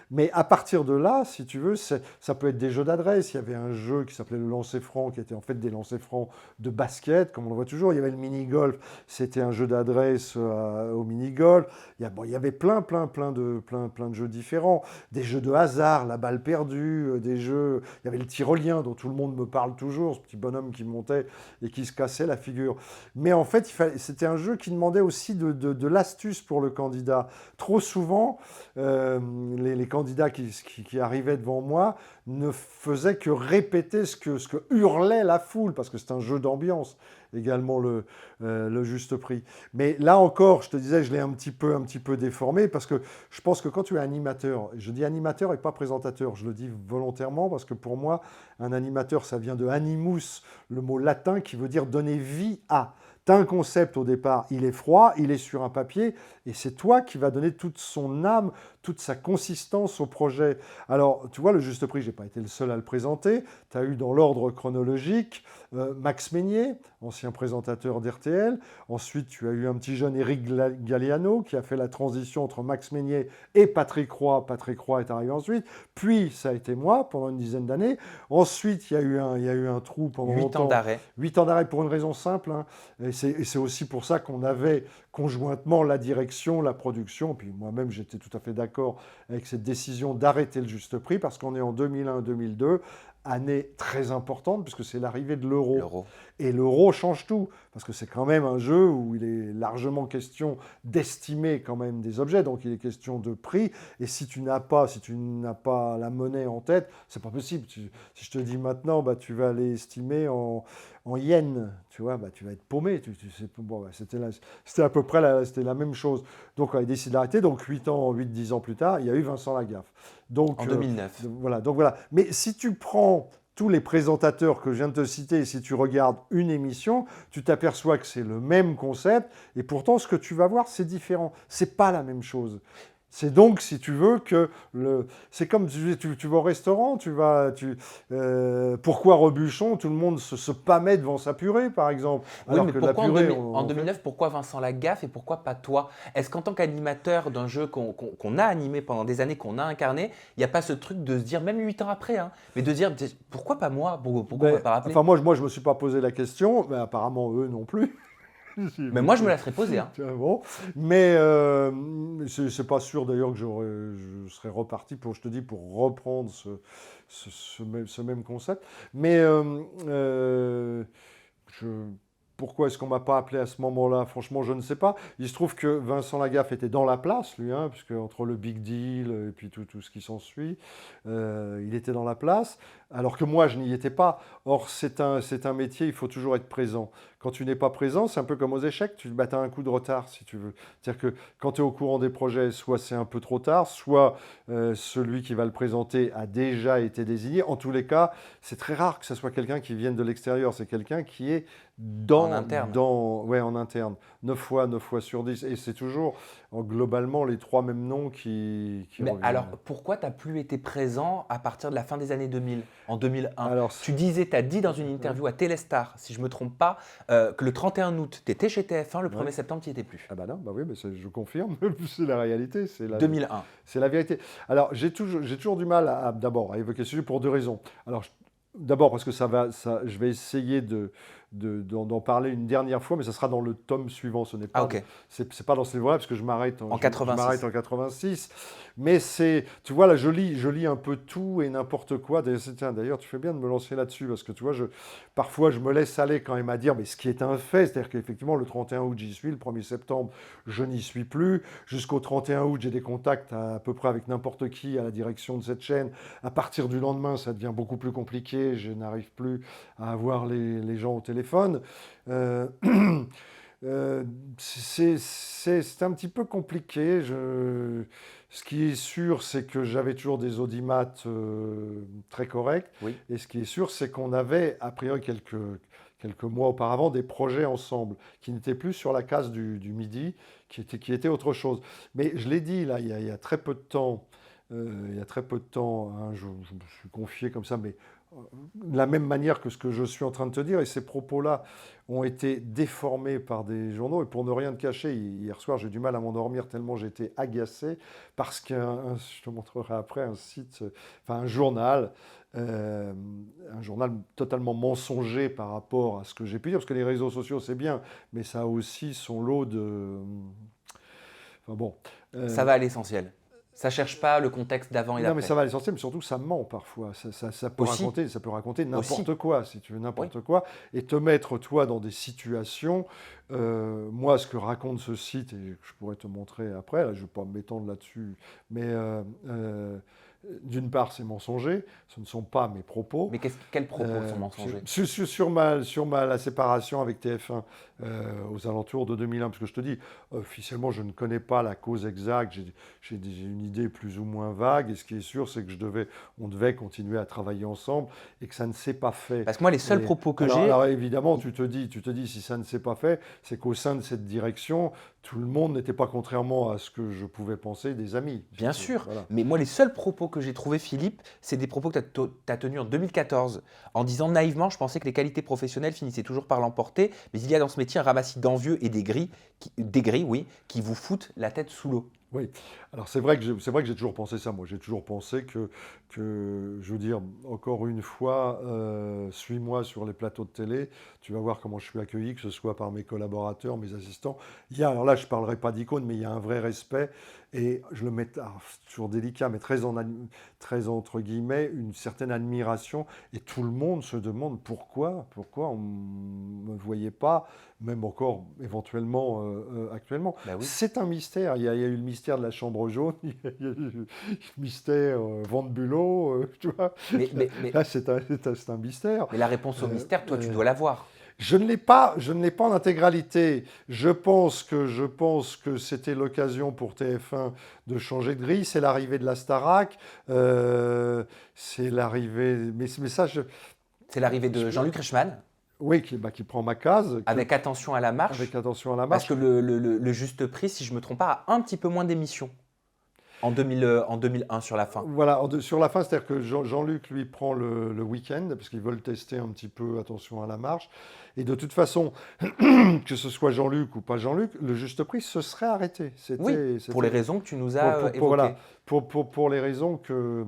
Mais à partir de là, si tu veux, ça peut être des jeux d'adresse. Il y avait un jeu qui s'appelait le lancer franc, qui était en fait des lancers francs de basket, comme on le voit toujours. Il y avait le mini-golf, c'était un jeu d'adresse au mini-golf. Il y avait plein de jeux différents. Des jeux de hasard, la balle perdue, des jeux... Il y avait le tyrolien, dont tout le monde me parle toujours, ce petit bonhomme qui montait et qui se cassait la figure. Mais en fait, c'était un jeu qui demandait aussi de l'astuce pour le candidat. Trop souvent, les candidats candidats qui arrivaient devant moi ne faisaient que répéter ce que hurlait la foule, parce que c'est un jeu d'ambiance également le juste prix. Mais là encore, je te disais, je l'ai un petit peu déformé, parce que je pense que quand tu es animateur, je dis animateur et pas présentateur, je le dis volontairement, parce que pour moi, un animateur, ça vient de animus, le mot latin qui veut dire donner vie à. Tu as un concept au départ, il est froid, il est sur un papier, et c'est toi qui vas donner toute son âme, toute sa consistance au projet. Alors, tu vois, le juste prix, je n'ai pas été le seul à le présenter. Tu as eu dans l'ordre chronologique Max Meignier, ancien présentateur d'RTL. Ensuite, tu as eu un petit jeune Éric Galliano qui a fait la transition entre Max Meignier et Patrick Roy. Patrick Roy est arrivé ensuite. Puis, ça a été moi pendant une dizaine d'années. Ensuite, il y a eu un trou pendant 8 longtemps. ans d'arrêt. 8 ans d'arrêt pour une raison simple. Hein. Et c'est aussi pour ça qu'on avait conjointement la direction, la production. Puis moi-même, j'étais tout à fait d'accord avec cette décision d'arrêter le juste prix, parce qu'on est en 2001-2002, année très importante, puisque c'est l'arrivée de l'euro. Et l'euro change tout, parce que c'est quand même un jeu où il est largement question d'estimer quand même des objets, donc il est question de prix. Et si tu n'as pas la monnaie en tête, c'est pas possible. Si je te dis maintenant, bah, tu vas aller estimer en yens, tu vois, bah, tu vas être paumé. Bon, bah, c'était à peu près la même chose. Donc on a décidé d'arrêter. Donc 8-10 ans plus tard, il y a eu Vincent Lagaffe. Donc, en 2009. Voilà. Mais si tu prends tous les présentateurs que je viens de te citer, et si tu regardes une émission, tu t'aperçois que c'est le même concept, et pourtant ce que tu vas voir, c'est différent. C'est pas la même chose. C'est donc, si tu veux, que c'est comme tu vas au restaurant, pourquoi Rebuchon, tout le monde se pâmait devant sa purée, par exemple. Oui, alors mais que pourquoi la purée, en 2009, pourquoi Vincent Lagaffe et pourquoi pas toi? Est-ce qu'en tant qu'animateur d'un jeu qu'on a animé pendant des années, qu'on a incarné, il n'y a pas ce truc de se dire, même 8 ans après, hein, mais de dire, pourquoi pas moi? Pourquoi on ne m'a pas rappelé? Enfin, moi, je ne me suis pas posé la question, mais apparemment, eux non plus. Mais moi, je me la serais posée. Hein. Bon. Mais c'est pas sûr d'ailleurs que je serais reparti pour reprendre ce même concept. Mais pourquoi est-ce qu'on ne m'a pas appelé à ce moment-là? Franchement, je ne sais pas. Il se trouve que Vincent Lagaffe était dans la place, lui, hein, puisque entre le Big Deal et puis tout ce qui s'ensuit, il était dans la place, alors que moi, je n'y étais pas. Or, c'est un métier, il faut toujours être présent. Quand tu n'es pas présent, c'est un peu comme aux échecs, tu as un coup de retard, si tu veux. C'est-à-dire que quand tu es au courant des projets, soit c'est un peu trop tard, soit celui qui va le présenter a déjà été désigné. En tous les cas, c'est très rare que ce soit quelqu'un qui vienne de l'extérieur, c'est quelqu'un qui est en interne. En interne. 9 fois sur 10. Et c'est toujours, globalement, les 3 mêmes noms qui Mais reviennent. alors, pourquoi tu n'as plus été présent à partir de la fin des années 2000, en 2001? Alors, tu as dit dans une interview à Téléstar, si je ne me trompe pas, que le 31 août, tu étais chez TF1, le 1er septembre, tu n'y étais plus. Ah bah non, bah oui, mais je confirme, c'est la réalité. 2001. C'est la vérité. Alors, j'ai toujours du mal d'abord à évoquer ce sujet pour 2 raisons. Alors, d'abord parce que je vais essayer d'en parler une dernière fois, mais ça sera dans le tome suivant. Ce n'est pas, c'est pas dans ce livre-là, parce que je m'arrête en 86. Mais tu vois, là, je lis un peu tout et n'importe quoi. D'ailleurs, tu fais bien de me lancer là-dessus, parce que tu vois, parfois, je me laisse aller quand même à dire, mais ce qui est un fait, c'est-à-dire qu'effectivement, le 31 août, j'y suis, le 1er septembre, je n'y suis plus. Jusqu'au 31 août, j'ai des contacts à peu près avec n'importe qui à la direction de cette chaîne. À partir du lendemain, ça devient beaucoup plus compliqué. Je n'arrive plus à avoir les gens au téléphone. C'est un petit peu compliqué. Ce qui est sûr, c'est que j'avais toujours des audimates très corrects. Oui. Et ce qui est sûr, c'est qu'on avait, a priori, quelques mois auparavant, des projets ensemble qui n'étaient plus sur la case du midi, qui étaient autre chose. Mais je l'ai dit, là, il y a très peu de temps, hein, je me suis confié comme ça, mais de la même manière que ce que je suis en train de te dire, et ces propos-là ont été déformés par des journaux, et pour ne rien te cacher, hier soir j'ai du mal à m'endormir tellement j'étais agacé, parce je te montrerai après un journal totalement mensonger par rapport à ce que j'ai pu dire, parce que les réseaux sociaux c'est bien, mais ça a aussi son lot de... Ça va à l'essentiel. Ça cherche pas le contexte d'avant et Non, d'après. mais ça va à l'essentiel, mais surtout, ça ment parfois. Ça peut Aussi. raconter n'importe Aussi. quoi, si tu veux, n'importe quoi, et te mettre, toi, dans des situations. Moi, ce que raconte ce site, et je pourrais te montrer après, là, je ne vais pas m'étendre là-dessus, mais d'une part, c'est mensonger, ce ne sont pas mes propos. Mais quels propos sont mensongers? La séparation avec TF1 aux alentours de 2001, parce que je te dis, officiellement, je ne connais pas la cause exacte, j'ai une idée plus ou moins vague, et ce qui est sûr, c'est que on devait continuer à travailler ensemble, et que ça ne s'est pas fait. Parce que moi, les seuls Et propos que alors, j'ai... alors évidemment, tu te dis, si ça ne s'est pas fait, c'est qu'au sein de cette direction, tout le monde n'était pas, contrairement à ce que je pouvais penser, des amis. Bien sûr, Voilà. mais moi les seuls propos que j'ai trouvés, Philippe, c'est des propos que tu as tenus en 2014 en disant naïvement, je pensais que les qualités professionnelles finissaient toujours par l'emporter, mais il y a dans ce métier un ramassis d'envieux et des gris, oui, qui vous foutent la tête sous l'eau. Oui, alors c'est vrai que j'ai toujours pensé ça, moi. J'ai toujours pensé je veux dire, encore une fois, suis-moi sur les plateaux de télé, tu vas voir comment je suis accueilli, que ce soit par mes collaborateurs, mes assistants. Alors là, je ne parlerai pas d'icône, mais il y a un vrai respect, et je le mets, alors, c'est toujours délicat, mais très entre guillemets, une certaine admiration, et tout le monde se demande pourquoi on ne me voyait pas, même encore éventuellement actuellement. Bah oui. C'est un mystère. Il y a eu le mystère de la chambre jaune, il y a eu le mystère Van Bulot, tu vois. Mais Là, c'est un mystère. la réponse au mystère, toi, tu euh, dois l'avoir. Je ne l'ai pas en intégralité. Je pense que c'était l'occasion pour TF1 de changer de grille. C'est l'arrivée de la Starac. C'est l'arrivée. Mais ça, C'est l'arrivée de Jean-Luc Reichmann, oui, qui prend ma case. avec attention à la marche, Avec attention à la parce marche. que le juste prix, si je ne me trompe pas, a un petit peu moins d'émissions en 2001 sur la fin. Voilà, sur la fin, c'est-à-dire que Jean-Luc, lui, prend le week-end, parce qu'ils veulent tester un petit peu, attention à la marche. Et de toute façon, que ce soit Jean-Luc ou pas Jean-Luc, le juste prix se serait arrêté. Oui, pour les raisons que tu nous as évoquées. Voilà, pour les raisons que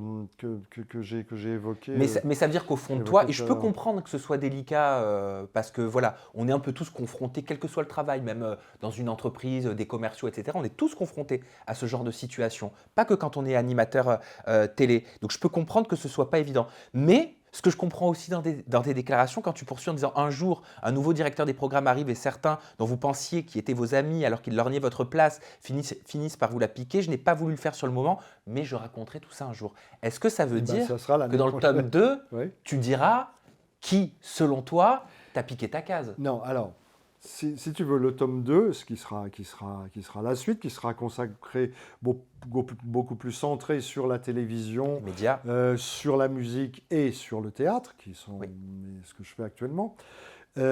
j'ai évoquées. Mais ça veut dire qu'au fond de toi, et je peux comprendre que ce soit délicat, parce que voilà, on est un peu tous confrontés, quel que soit le travail, même dans une entreprise, des commerciaux, etc., on est tous confrontés à ce genre de situation. Pas que quand on est animateur télé. Donc je peux comprendre que ce soit pas évident. Mais ce que je comprends aussi dans tes déclarations, quand tu poursuis en disant un jour, un nouveau directeur des programmes arrive et certains dont vous pensiez qui étaient vos amis alors qu'ils lorgnaient votre place finissent par vous la piquer. Je n'ai pas voulu le faire sur le moment, mais je raconterai tout ça un jour. Est-ce que ça veut dire ça sera que dans le tome 2, oui. tu diras qui, selon toi, t'a piqué ta case? Non, alors, si tu veux, le tome 2, ce qui sera la suite, qui sera consacré beaucoup plus centré sur la télévision, Média. sur la musique et sur le théâtre, qui sont ce que je fais actuellement. Il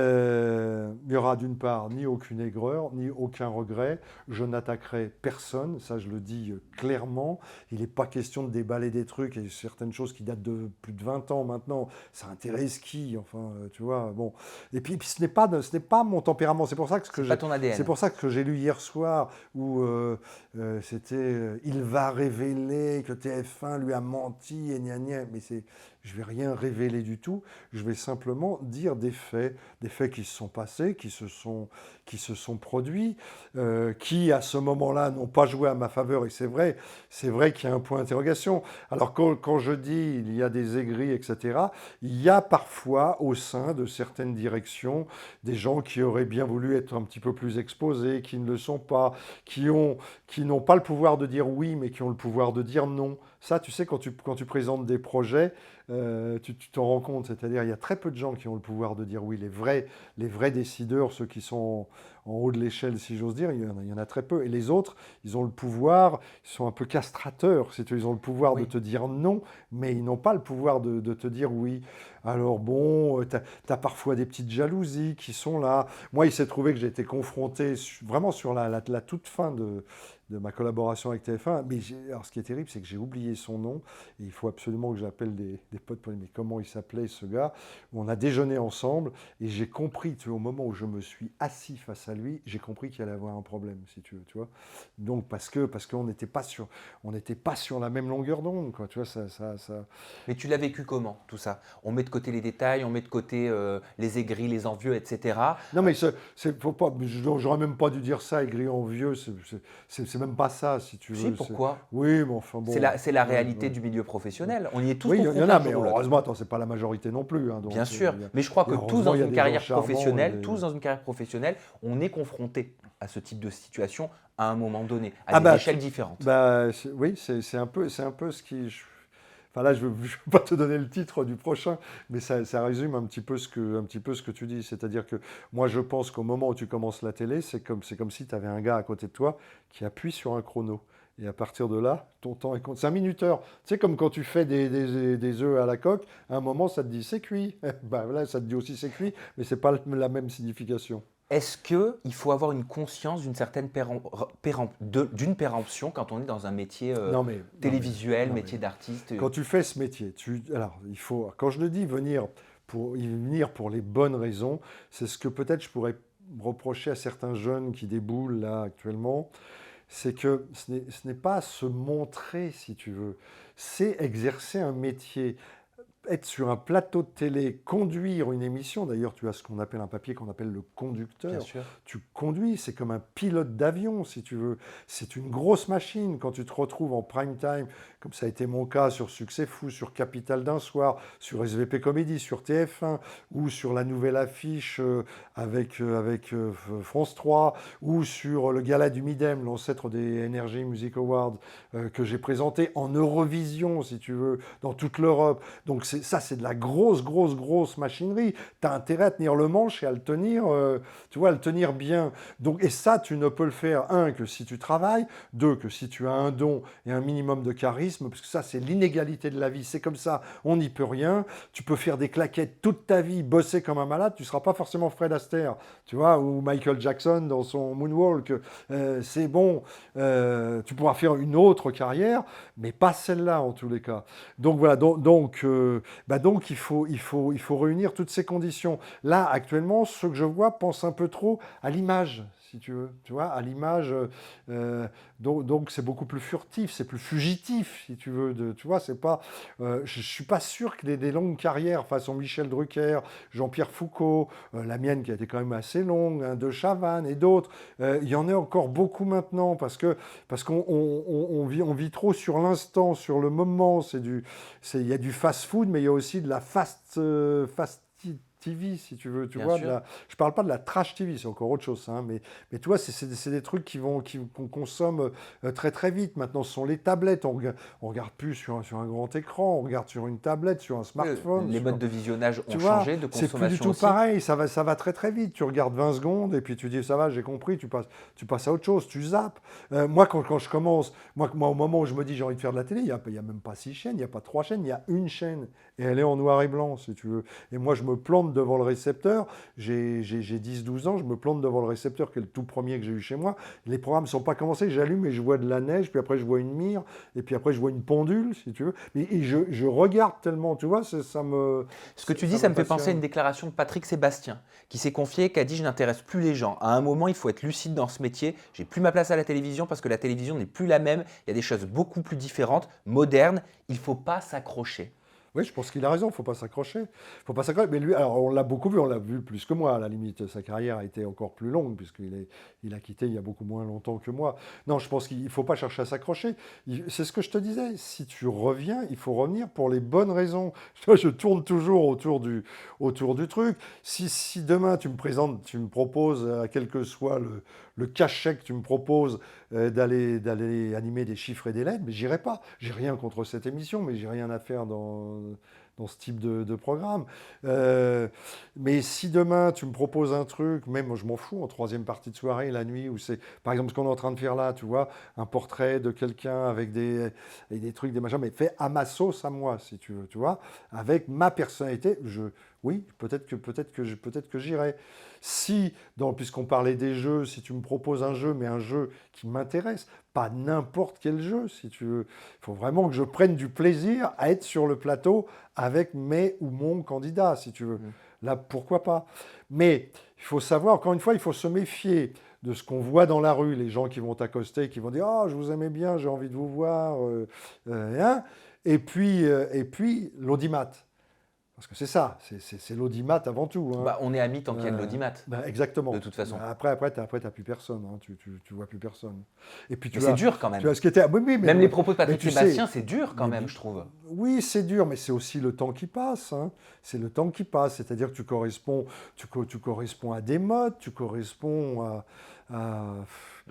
n'y aura d'une part ni aucune aigreur, ni aucun regret. Je n'attaquerai personne, ça je le dis clairement. Il n'est pas question de déballer des trucs et certaines choses qui datent de plus de 20 ans maintenant. Ça intéresse qui? Enfin, tu vois, bon. Et puis ce n'est pas mon tempérament. C'est pour ça que pas ton ADN. C'est pour ça que j'ai lu hier soir où c'était il va révéler que TF1 lui a menti et gna gna. Mais je ne vais rien révéler du tout. Je vais simplement dire des faits qui se sont passés, qui se sont produits, qui à ce moment-là n'ont pas joué à ma faveur. Et c'est vrai qu'il y a un point d'interrogation. Alors quand je dis il y a des aigris, etc., il y a parfois au sein de certaines directions des gens qui auraient bien voulu être un petit peu plus exposés, qui ne le sont pas, qui n'ont pas le pouvoir de dire oui, mais qui ont le pouvoir de dire non. Ça, tu sais, quand tu présentes des projets, tu t'en rends compte. C'est-à-dire, il y a très peu de gens qui ont le pouvoir de dire oui. Les vrais décideurs, ceux qui sont en haut de l'échelle, si j'ose dire, il y en a très peu. Et les autres, ils ont le pouvoir, ils sont un peu castrateurs. Ils ont le pouvoir de te dire non, mais ils n'ont pas le pouvoir de te dire oui. Alors bon, tu as parfois des petites jalousies qui sont là. Moi, il s'est trouvé que j'ai été confronté vraiment sur la toute fin de ma collaboration avec TF1. Mais alors, ce qui est terrible, c'est que j'ai oublié son nom. Et il faut absolument que j'appelle des potes pour dire mais comment il s'appelait ce gars. On a déjeuné ensemble et j'ai compris, tu vois, au moment où je me suis assis face à lui, j'ai compris qu'il allait avoir un problème, si tu veux, tu vois. Donc parce qu'on n'était pas sur la même longueur d'onde, quoi. Tu vois, ça. Mais tu l'as vécu comment, tout ça? On met de côté côté les détails, on met de côté les aigris, les envieux, etc. Non, mais faut pas, j'aurais même pas dû dire ça, aigri envieux, c'est même pas ça, si tu veux. Si, pourquoi? Oui, mais enfin bon. C'est la ouais, réalité ouais. du milieu professionnel. On y est tous Oui, il y confrontés en a, un mais jour ou l'autre. heureusement, attends, c'est pas la majorité non plus. Hein, donc, Bien sûr, il y a- mais je crois que et tous heureusement, dans il y a une des carrière gens charmants professionnelle, et des- tous dans une carrière professionnelle, on est confronté à ce type de situation à un moment donné, à Ah des bah, échelles différentes. Bah, oui, c'est un peu ce qui. Enfin là, je ne veux pas te donner le titre du prochain, mais ça résume un petit peu ce que tu dis. C'est-à-dire que moi, je pense qu'au moment où tu commences la télé, c'est comme si tu avais un gars à côté de toi qui appuie sur un chrono. Et à partir de là, ton temps est compté. C'est un minuteur. Tu sais, comme quand tu fais des œufs à la coque, à un moment, ça te dit c'est cuit. Bah, là, ça te dit aussi c'est cuit, mais ce n'est pas la même signification. Est-ce qu'il faut avoir une conscience d'une certaine d'une péremption quand on est dans un métier Non, mais, télévisuel, non, mais- métier d'artiste? Quand tu fais ce métier, alors il faut, quand je le dis y venir pour les bonnes raisons, c'est ce que peut-être je pourrais reprocher à certains jeunes qui déboulent là actuellement, c'est que ce n'est pas se montrer, si tu veux, c'est exercer un métier. Être sur un plateau de télé, conduire une émission, d'ailleurs tu as ce qu'on appelle un papier qu'on appelle le Bien conducteur, sûr. tu conduis, c'est comme un pilote d'avion si tu veux, c'est une grosse machine quand tu te retrouves en prime time, comme ça a été mon cas sur Succès Fou, sur Capital d'un soir, sur SVP Comédie, sur TF1, ou sur la nouvelle affiche avec France 3, ou sur le gala du Midem, l'ancêtre des Energy Music Awards, que j'ai présenté en Eurovision si tu veux, dans toute l'Europe. Donc c'est de la grosse machinerie. Tu as intérêt à tenir le manche et à le tenir, tu vois, à le tenir bien. Donc, et ça, tu ne peux le faire, un, que si tu travailles, deux, que si tu as un don et un minimum de charisme, parce que ça, c'est l'inégalité de la vie. C'est comme ça, on n'y peut rien. Tu peux faire des claquettes toute ta vie, bosser comme un malade, tu ne seras pas forcément Fred Astaire, tu vois, ou Michael Jackson dans son Moonwalk. C'est bon, tu pourras faire une autre carrière, mais pas celle-là en tous les cas. Donc voilà, donc il faut réunir toutes ces conditions. Là, actuellement, ceux que je vois pensent un peu trop à l'image, si tu veux. Tu vois, à l'image, donc c'est beaucoup plus furtif, c'est plus fugitif, si tu veux. Tu vois, c'est pas. Je suis pas sûr que des longues carrières façon Michel Drucker, Jean-Pierre Foucault, la mienne qui a été quand même assez longue, hein, de Chavannes et d'autres, il y en a encore beaucoup maintenant parce qu'on vit trop sur l'instant, sur le moment. Il y a du fast-food, mais il y a aussi de la fast TV, si tu veux, tu Bien vois. sûr. Je parle pas de la trash TV, c'est encore autre chose, hein, mais tu vois, c'est des trucs qu'on consomme très très vite. Maintenant, ce sont les tablettes. On regarde plus sur un grand écran, on regarde sur une tablette, sur un smartphone. Les modes de visionnage ont Tu vois, changé, de c'est consommation plus du tout aussi. pareil, ça va très très vite. Tu regardes 20 secondes et puis tu dis ça va, j'ai compris, tu passes à autre chose, tu zappes. Moi, quand je commence, moi, au moment où je me dis j'ai envie de faire de la télé, il n'y a même pas 6 chaînes, il n'y a pas 3 chaînes, il y a une chaîne et elle est en noir et blanc, si tu veux. Et moi, je me plante devant le récepteur, j'ai 10-12 ans, je me plante devant le récepteur, qui est le tout premier que j'ai eu chez moi. Les programmes ne sont pas commencés, j'allume et je vois de la neige, puis après je vois une mire, et puis après je vois une pendule, si tu veux. Et je regarde tellement, tu vois, ça me... Ce que tu dis, ça me fait penser à passionne. une déclaration de Patrick Sébastien, qui s'est confié, qui a dit « Je n'intéresse plus les gens. À un moment, il faut être lucide dans ce métier. J'ai plus ma place à la télévision parce que la télévision n'est plus la même. Il y a des choses beaucoup plus différentes, modernes. Il ne faut pas s'accrocher. » Oui, je pense qu'il a raison, il ne faut pas s'accrocher. Faut pas s'accrocher. Mais lui, alors on l'a beaucoup vu, on l'a vu plus que moi, à la limite. Sa carrière a été encore plus longue, puisqu'il a quitté il y a beaucoup moins longtemps que moi. Non, je pense qu'il ne faut pas chercher à s'accrocher. C'est ce que je te disais, si tu reviens, il faut revenir pour les bonnes raisons. Je tourne toujours autour du truc. Si demain tu me proposes, quel que soit le cachet que tu me proposes, d'aller animer des chiffres et des lettres, mais j'irai pas. J'ai rien contre cette émission, mais j'ai rien à faire dans ce type de programme. Mais si demain tu me proposes un truc, même je m'en fous, en troisième partie de soirée, la nuit, où c'est par exemple ce qu'on est en train de faire là, tu vois, un portrait de quelqu'un avec des trucs, des machins, mais fait à ma sauce à moi, si tu veux, tu vois, avec ma personnalité, oui, peut-être que j'irai. Si, puisqu'on parlait des jeux, si tu me proposes un jeu, mais un jeu qui m'intéresse, pas n'importe quel jeu, si tu veux. Il faut vraiment que je prenne du plaisir à être sur le plateau avec mes ou mon candidat, si tu veux. Là, pourquoi pas? Mais il faut savoir, encore une fois, il faut se méfier de ce qu'on voit dans la rue, les gens qui vont t'accoster, qui vont dire « Ah, je vous aimais bien, j'ai envie de vous voir. Hein » et puis l'audimat. Parce que c'est ça, c'est l'audimat avant tout. Hein. Bah, on est amis tant qu'il y a de l'audimat. Exactement. De toute façon. Après, t'as plus personne. Hein. Tu vois plus personne. Et puis Mais c'est dur quand même. Tu as ce qui était. Oui, mais, même les propos de Patrick tu Sébastien, sais, c'est dur quand même, je trouve. Oui, c'est dur, mais c'est aussi le temps qui passe. Hein. C'est le temps qui passe. C'est-à-dire que tu corresponds à des modes, tu corresponds à...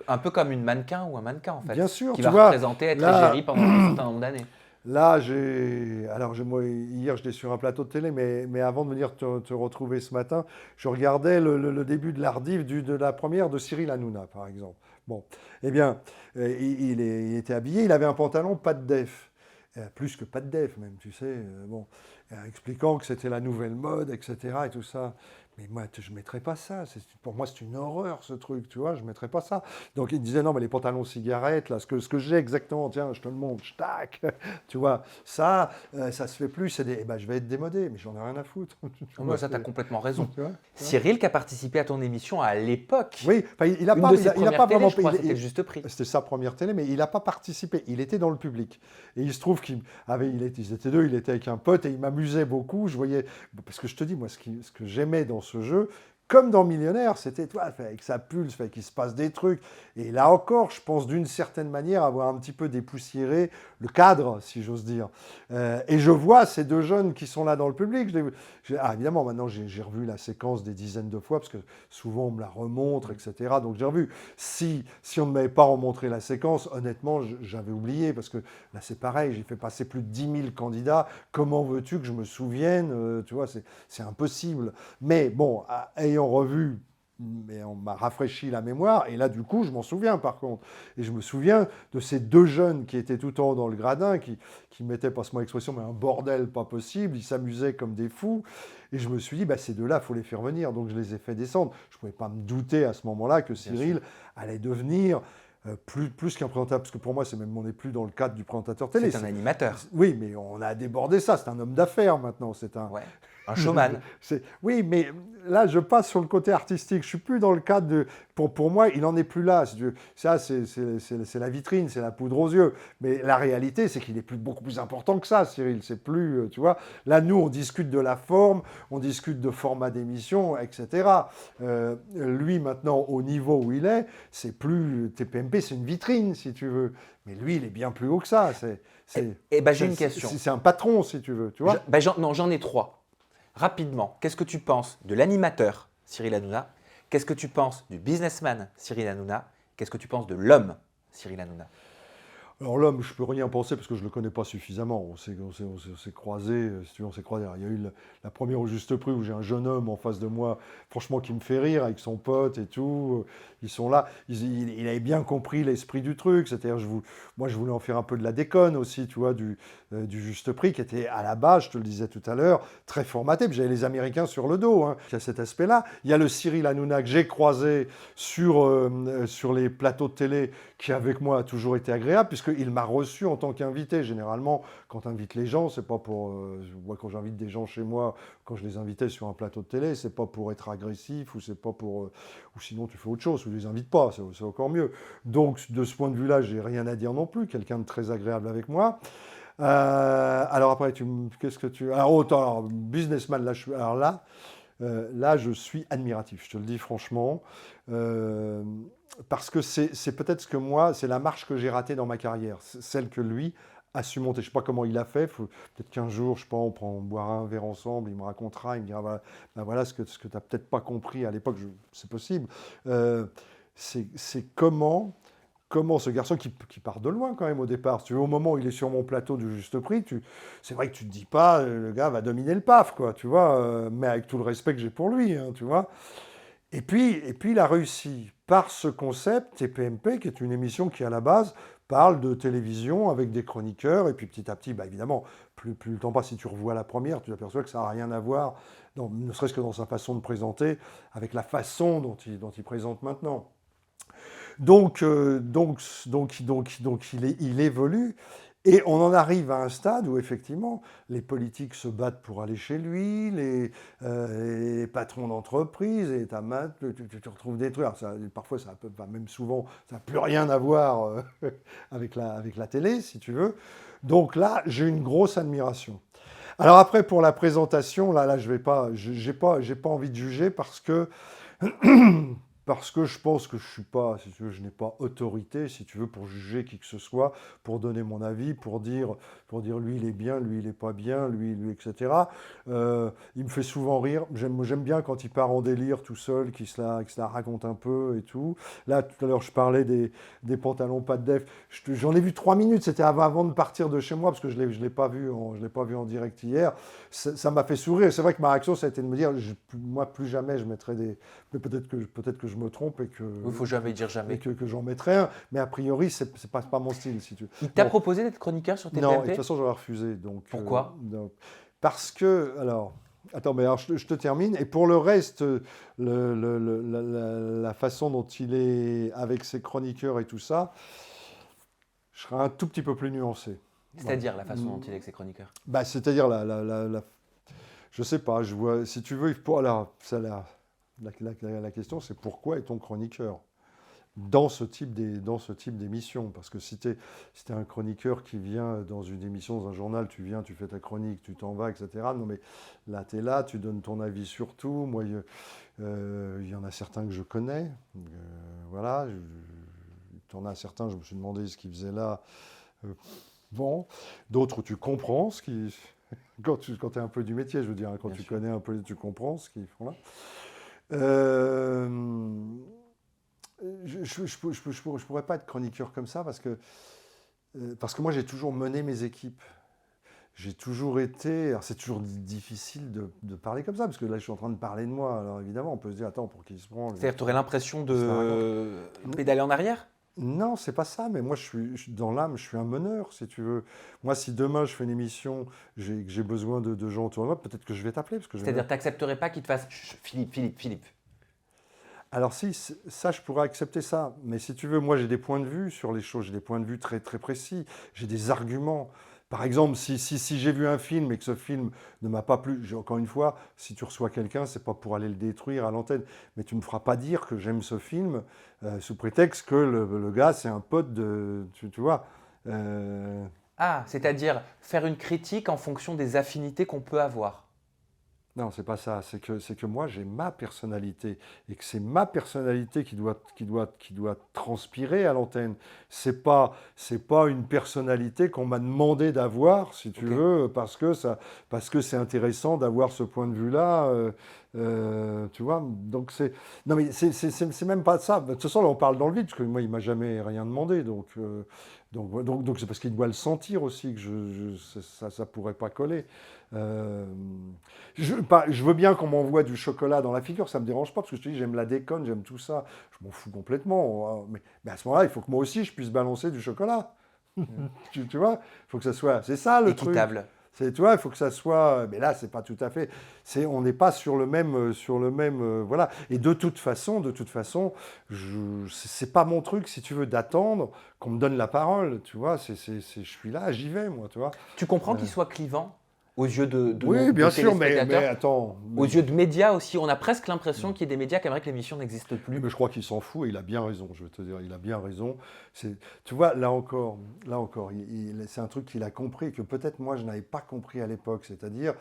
Un peu comme une mannequin ou un mannequin en fait. Bien sûr, qui tu va vois, représenter être là- égérie pendant un certain nombre d'années. Là, moi, hier, j'étais sur un plateau de télé, mais avant de venir te retrouver ce matin, je regardais le début de l'Ardive de la première de Cyril Hanouna, par exemple. Bon, eh bien, il était habillé, il avait un pantalon pas de def. Plus que pas de def, même, tu sais. Expliquant que c'était la nouvelle mode, etc. et tout ça. Mais moi, je ne mettrais pas ça. Pour moi, c'est une horreur, ce truc, tu vois. Je ne mettrais pas ça. Donc, il disait, non, mais les pantalons cigarettes, là, ce que j'ai exactement, tiens, je te le montre, tac, tu vois, ça se fait plus. Eh ben, je vais être démodé, mais j'en ai rien à foutre. Ça, tu as complètement raison. Tu vois. Cyril, qui a participé à ton émission à l'époque. Oui, il n'a Une pas, de ses il a premières pas télés, vraiment je crois, c'était le Juste Prix. C'était sa première télé, mais il n'a pas participé. Il était dans le public. Et il se trouve ils étaient deux, il était avec un pote et il m'amusait beaucoup. Je voyais, parce que je te dis, moi, ce que j'aimais dans ce jeu, comme dans Millionnaire, c'était, toi, avec sa pulse, fait qu'il se passe des trucs. Et là encore, je pense d'une certaine manière avoir un petit peu dépoussiéré le cadre, si j'ose dire. Et je vois ces deux jeunes qui sont là dans le public. Évidemment, maintenant, j'ai revu la séquence des dizaines de fois, parce que souvent, on me la remontre, etc. Donc, j'ai revu. Si on ne m'avait pas remontré la séquence, honnêtement, j'avais oublié, parce que là, c'est pareil, j'ai fait passer plus de 10 000 candidats. Comment veux-tu que je me souvienne? Tu vois, c'est impossible. Mais bon, ayant revu, mais on m'a rafraîchi la mémoire, et là, du coup, je m'en souviens, par contre. Et je me souviens de ces deux jeunes qui étaient tout en haut dans le gradin, qui mettaient, passe-moi l'expression, mais un bordel pas possible, ils s'amusaient comme des fous. Et je me suis dit, ces deux-là, il faut les faire venir. Donc, je les ai fait descendre. Je ne pouvais pas me douter à ce moment-là que Cyril allait devenir plus qu'un présentateur, parce que pour moi, on n'est plus dans le cadre du présentateur télé. C'est un animateur. Oui, mais on a débordé ça. C'est un homme d'affaires maintenant. C'est un... Ouais. Un showman. Oui, mais là, je passe sur le côté artistique. Je suis plus dans le cadre de... Pour moi, il n'en est plus là. Si tu veux. Ça, c'est la vitrine, c'est la poudre aux yeux. Mais la réalité, c'est qu'il est beaucoup plus important que ça, Cyril. C'est plus, tu vois. Là, nous, on discute de la forme, on discute de format d'émission, etc. Lui, maintenant, au niveau où il est, c'est plus... TPMP, c'est une vitrine, si tu veux. Mais lui, il est bien plus haut que ça. J'ai une question. C'est un patron, si tu veux. Tu vois. J'en ai trois. Rapidement, qu'est-ce que tu penses de l'animateur Cyril Hanouna? Qu'est-ce que tu penses du businessman Cyril Hanouna? Qu'est-ce que tu penses de l'homme Cyril Hanouna? Alors l'homme, je ne peux rien penser parce que je ne le connais pas suffisamment. On s'est croisés, si tu veux, on s'est croisés. Il y a eu la première au Juste Prix où j'ai un jeune homme en face de moi, franchement, qui me fait rire avec son pote et tout. Ils sont là. Il avait bien compris l'esprit du truc. C'est-à-dire, moi, je voulais en faire un peu de la déconne aussi, tu vois, du Juste Prix qui était à la base, je te le disais tout à l'heure, très formaté. Puis j'avais les Américains sur le dos. Hein. Il y a cet aspect-là. Il y a le Cyril Hanouna que j'ai croisé sur les plateaux de télé qui, avec moi, a toujours été agréable, puisqu'il m'a reçu en tant qu'invité. Généralement, quand tu invites les gens, c'est pas pour... moi, quand j'invite des gens chez moi, quand je les invitais sur un plateau de télé, c'est pas pour être agressif, ou c'est pas pour... ou sinon, tu fais autre chose, ou tu les invites pas, c'est encore mieux. Donc, de ce point de vue-là, j'ai rien à dire non plus. Quelqu'un de très agréable avec moi. Alors après, qu'est-ce que tu... Alors, businessman, là, je suis admiratif, je te le dis franchement, parce que c'est peut-être ce que moi, c'est la marche que j'ai ratée dans ma carrière, celle que lui a su monter. Je ne sais pas comment il a fait, peut-être qu'un jour, je sais pas, on boira un verre ensemble, il me racontera, il me dira, voilà ce que tu n'as peut-être pas compris à l'époque, c'est possible. C'est comment ce garçon qui part de loin quand même au départ. Tu vois, au moment où il est sur mon plateau du Juste Prix, c'est vrai que tu ne te dis pas le gars va dominer le PAF, quoi, tu vois, mais avec tout le respect que j'ai pour lui, hein, tu vois. Et puis il a réussi par ce concept TPMP, qui est une émission qui à la base parle de télévision avec des chroniqueurs, et puis petit à petit, évidemment, plus le temps passe, si tu revois la première, tu t'aperçois que ça n'a rien à voir, ne serait-ce que dans sa façon de présenter, avec la façon dont il présente maintenant. Donc il évolue, et on en arrive à un stade où effectivement les politiques se battent pour aller chez lui, les patrons d'entreprise, et tu retrouves des trucs. Alors parfois, même souvent, ça n'a plus rien à voir avec la télé, si tu veux. Donc là, j'ai une grosse admiration. Alors après, pour la présentation, là, je vais pas, j'ai pas envie de juger parce que je pense que je suis pas, si tu veux, je n'ai pas autorité, si tu veux, pour juger qui que ce soit, pour donner mon avis, pour dire lui il est bien, lui il est pas bien, lui, etc. Il me fait souvent rire. J'aime bien quand il part en délire tout seul, qu'il se la raconte un peu et tout. Là, tout à l'heure, je parlais des pantalons pas de def. J'en ai vu 3 minutes. C'était avant de partir de chez moi parce que je l'ai pas vu en direct hier. Ça m'a fait sourire. C'est vrai que ma réaction, ça a été de me dire, moi, plus jamais je mettrai des. Mais peut-être que je me trompe et que. Il faut jamais dire jamais. Et que j'en mettrai un. Mais a priori, c'est pas mon style, si tu veux. Il t'a Bon. proposé d'être chroniqueur sur Non, et de TPMP? toute façon, j'aurais refusé. Donc, Pourquoi non. Parce que, alors, attends, mais alors je te termine. Et pour le reste, la façon dont il est avec ses chroniqueurs et tout ça, je serais un tout petit peu plus nuancé. C'est-à-dire la façon dont il est avec ses chroniqueurs? Bah, c'est-à-dire je sais pas, je vois, si tu veux, la question, c'est pourquoi est-on chroniqueur dans ce type d'émission? Parce que si tu es un chroniqueur qui vient dans une émission, dans un journal, tu viens, tu fais ta chronique, tu t'en vas, etc. Non, mais là, tu es là, tu donnes ton avis sur tout. Moi, il y en a certains que je connais. Voilà. Tu en as certains, je me suis demandé ce qu'ils faisaient là. Bon. D'autres, tu comprends ce qui. Quand tu es un peu du métier, je veux dire, quand Bien tu sûr. connais un peu, tu comprends ce qu'ils font là. Je pourrais pas être chroniqueur comme ça parce que moi j'ai toujours mené mes équipes. J'ai toujours été. Alors c'est toujours difficile de parler comme ça parce que là je suis en train de parler de moi. Alors évidemment on peut se dire attends pour qui il se prend. C'est-à-dire tu aurais l'impression Ça de pédaler en arrière? Non, c'est pas ça, mais moi, dans l'âme, je suis un meneur, si tu veux. Moi, si demain, je fais une émission, que j'ai besoin de gens autour de moi, peut-être que je vais t'appeler. C'est-à-dire tu n'accepterais pas qu'il te fasse Chut, Philippe. Alors si, ça, je pourrais accepter ça. Mais si tu veux, moi, j'ai des points de vue sur les choses, j'ai des points de vue très, très précis, j'ai des arguments. Par exemple, si j'ai vu un film et que ce film ne m'a pas plu, encore une fois, si tu reçois quelqu'un, c'est pas pour aller le détruire à l'antenne, mais tu ne me feras pas dire que j'aime ce film sous prétexte que le gars, c'est un pote de... Tu vois Ah, c'est-à-dire faire une critique en fonction des affinités qu'on peut avoir. Non, c'est pas ça. C'est que moi, j'ai ma personnalité et que c'est ma personnalité qui doit transpirer à l'antenne. C'est pas une personnalité qu'on m'a demandé d'avoir, si tu Ok. veux, parce que c'est intéressant d'avoir ce point de vue-là. Tu vois. Donc non, mais c'est même pas ça. De toute façon, là, on parle dans le vide parce que moi, il m'a jamais rien demandé. Donc c'est parce qu'il doit le sentir aussi que ça pourrait pas coller. Je veux bien qu'on m'envoie du chocolat dans la figure, ça me dérange pas, parce que je te dis, j'aime la déconne, j'aime tout ça, je m'en fous complètement. Mais à ce moment-là, il faut que moi aussi, je puisse balancer du chocolat. Tu vois, il faut que ça soit... C'est ça le truc. Équitable. Tu vois, il faut que ça soit... Mais là, c'est pas tout à fait... On n'est pas sur le même... voilà. Et de toute façon, c'est pas mon truc, si tu veux, d'attendre qu'on me donne la parole. Tu vois, je suis là, j'y vais, moi, tu vois. Tu comprends qu'il soit clivant aux yeux de Oui, nos bien sûr, mais téléspectateurs? attends. Aux yeux de médias aussi, on a presque l'impression qu'il y ait des médias qui aimeraient que l'émission n'existe plus. Mais je crois qu'il s'en fout et il a bien raison, je veux te dire, il a bien raison. Tu vois, là encore, c'est un truc qu'il a compris, que peut-être moi je n'avais pas compris à l'époque, c'est-à-dire,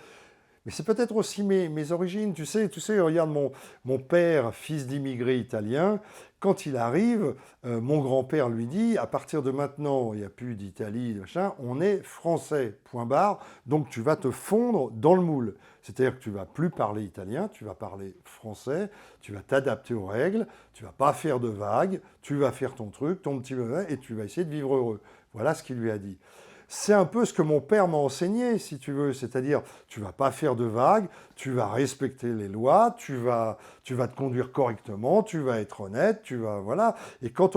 mais c'est peut-être aussi mes origines, tu sais, regarde mon père, fils d'immigré italien, quand il arrive, mon grand-père lui dit, à partir de maintenant, il n'y a plus d'Italie, machin, on est français, point barre, donc tu vas te fondre dans le moule. C'est-à-dire que tu ne vas plus parler italien, tu vas parler français, tu vas t'adapter aux règles, tu ne vas pas faire de vagues, tu vas faire ton truc, ton petit bébé, et tu vas essayer de vivre heureux. Voilà ce qu'il lui a dit. C'est un peu ce que mon père m'a enseigné, si tu veux. C'est-à-dire, tu vas pas faire de vagues, tu vas respecter les lois, tu vas te conduire correctement, tu vas être honnête, voilà. Et quand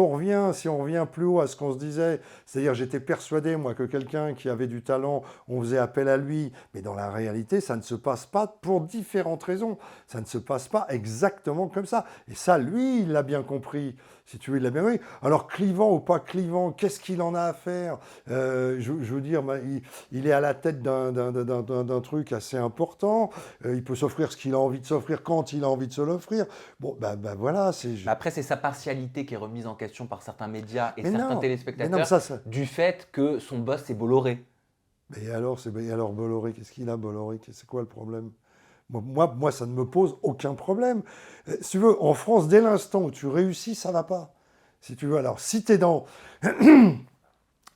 si on revient plus haut à ce qu'on se disait, c'est-à-dire, j'étais persuadé, moi, que quelqu'un qui avait du talent, on faisait appel à lui. Mais dans la réalité, ça ne se passe pas pour différentes raisons. Ça ne se passe pas exactement comme ça. Et ça, lui, il l'a bien compris. Si tu veux, il l'a bien compris. Alors, clivant ou pas clivant, qu'est-ce qu'il en a à faire? Je veux dire, il est à la tête d'un truc assez important. Il peut s'offrir ce qu'il a envie de s'offrir quand il a envie de se l'offrir. Bon, voilà. Après, c'est sa partialité qui est remise en question par certains médias et Mais certains non, téléspectateurs mais non, ça... du fait que son boss est Bolloré. Mais alors Bolloré, qu'est-ce qu'il a, Bolloré? C'est quoi le problème? Moi, ça ne me pose aucun problème. Si tu veux, en France, dès l'instant où tu réussis, ça va pas. Si tu veux, alors, si tu es dans...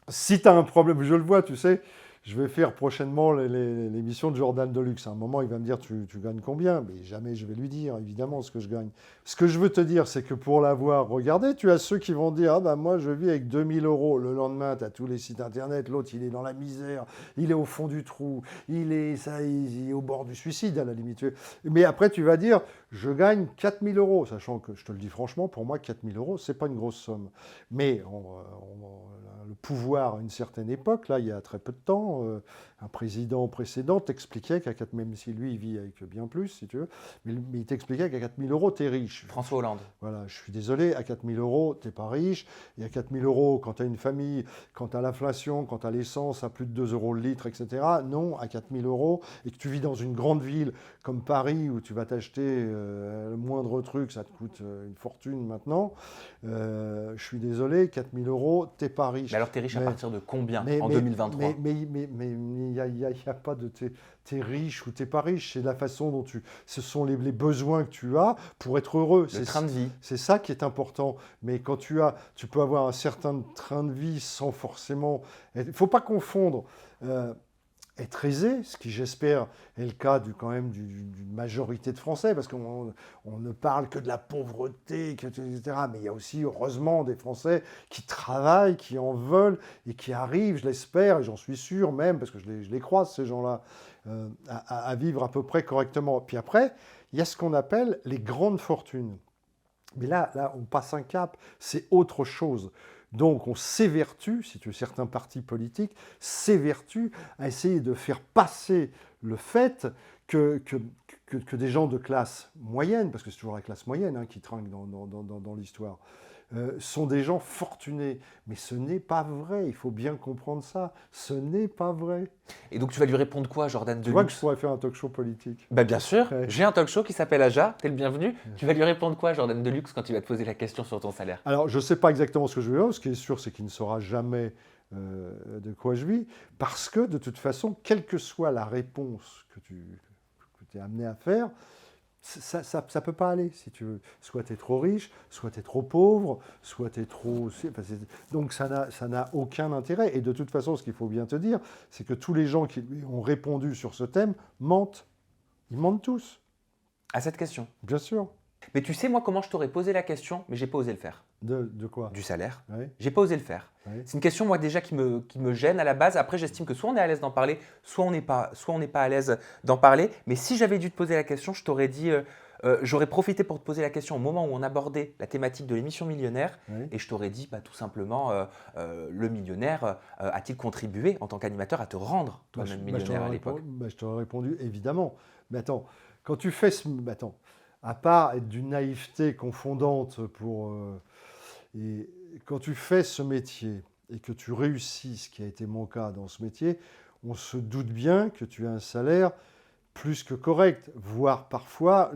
Si tu as un problème, je le vois, tu sais, je vais faire prochainement l'émission de Jordan Deluxe. À un moment, il va me dire, tu gagnes combien? Mais jamais je vais lui dire, évidemment, ce que je gagne. Ce que je veux te dire, c'est que pour l'avoir regardé, tu as ceux qui vont dire, ah ben moi, je vis avec 2000 euros. Le lendemain, tu as tous les sites internet. L'autre, il est dans la misère, il est au fond du trou, il est au bord du suicide, à la limite. Mais après, tu vas dire, je gagne 4000 euros. Sachant que, je te le dis franchement, pour moi, 4000 euros, c'est pas une grosse somme. Mais le pouvoir à une certaine époque, là, il y a très peu de temps, un président précédent t'expliquait qu'à 4 même si lui, il vit avec bien plus, si tu veux, mais il t'expliquait qu'à 4000 euros, t'es riche. François Hollande. Voilà, je suis désolé, à 4000 euros, t'es pas riche. Et à 4000 euros, quand tu as une famille, quand tu as l'inflation, quand tu as l'essence à plus de 2 euros le litre, etc. Non, à 4000 euros, et que tu vis dans une grande ville comme Paris, où tu vas t'acheter le moindre truc, ça te coûte une fortune maintenant. Je suis désolé, 4000 euros, t'es pas riche. Mais alors, t'es riche à partir de combien en 2023? Mais il n'y a pas de t'es riche ou t'es pas riche. C'est la façon dont ce sont les besoins que tu as pour être heureux. Le train de vie. C'est ça qui est important. Mais quand tu peux avoir un certain train de vie sans forcément... Il ne faut pas confondre être aisé, ce qui j'espère est le cas quand même d'une majorité de Français, parce qu'on ne parle que de la pauvreté, etc. Mais il y a aussi, heureusement, des Français qui travaillent, qui en veulent et qui arrivent, je l'espère, et j'en suis sûr même, parce que je les croise, ces gens-là, à vivre à peu près correctement. Puis après, il y a ce qu'on appelle les grandes fortunes. Mais là, on passe un cap, c'est autre chose. Donc on s'évertue, si tu veux, certains partis politiques s'évertuent à essayer de faire passer le fait que des gens de classe moyenne, parce que c'est toujours la classe moyenne qui trinque dans l'histoire, sont des gens fortunés. Mais ce n'est pas vrai, il faut bien comprendre ça. Ce n'est pas vrai. Et donc tu vas lui répondre quoi, Jordan Deluxe? Tu vois que je pourrais faire un talk show politique. Bah bien sûr, Ouais. j'ai un talk show qui s'appelle Aja, t'es le bienvenu. Tu vas lui répondre quoi, Jordan Deluxe, quand il va te poser la question sur ton salaire? Alors, je ne sais pas exactement ce que je vais faire. Ce qui est sûr, c'est qu'il ne saura jamais de quoi je vis. Parce que, de toute façon, quelle que soit la réponse que tu es amené à faire, ça ne peut pas aller, si tu veux. Soit tu es trop riche, soit tu es trop pauvre, soit tu es trop... Donc ça n'a aucun intérêt. Et de toute façon, ce qu'il faut bien te dire, c'est que tous les gens qui lui ont répondu sur ce thème mentent. Ils mentent tous. À cette question. Bien sûr. Mais tu sais, moi, comment je t'aurais posé la question, mais j'ai pas osé le faire. De quoi? Du salaire. Oui. J'ai pas osé le faire. Oui. C'est une question, moi, déjà, qui me gêne à la base. Après, j'estime que soit on est à l'aise d'en parler, soit on n'est pas à l'aise d'en parler. Mais si j'avais dû te poser la question, je t'aurais dit, j'aurais profité pour te poser la question au moment où on abordait la thématique de l'émission Millionnaire. Oui. Et je t'aurais dit, tout simplement, le millionnaire a-t-il contribué en tant qu'animateur à te rendre toi-même millionnaire à l'époque? Je t'aurais répondu, évidemment. Mais attends, quand tu fais attends, à part être d'une naïveté confondante et quand tu fais ce métier et que tu réussis, ce qui a été mon cas dans ce métier, on se doute bien que tu as un salaire plus que correct, voire parfois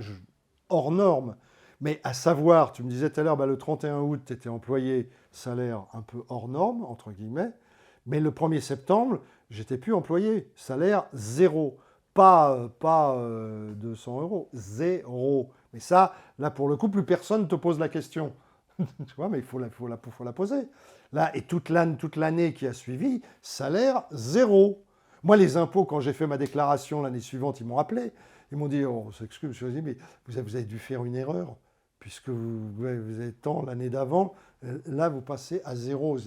hors norme. Mais à savoir, tu me disais tout à l'heure, le 31 août, tu étais employé, salaire un peu hors norme, entre guillemets, mais le 1er septembre, j'étais plus employé, salaire zéro. Pas 200 euros, zéro. Mais ça, là, pour le coup, plus personne ne te pose la question. Tu vois, mais il faut la poser. Là, et toute l'année qui a suivi, salaire zéro. Moi, les impôts, quand j'ai fait ma déclaration l'année suivante, ils m'ont appelé. Ils m'ont dit, on s'excuse, je me suis dit, mais vous avez dû faire une erreur, puisque vous avez tant l'année d'avant, là, vous passez à zéro.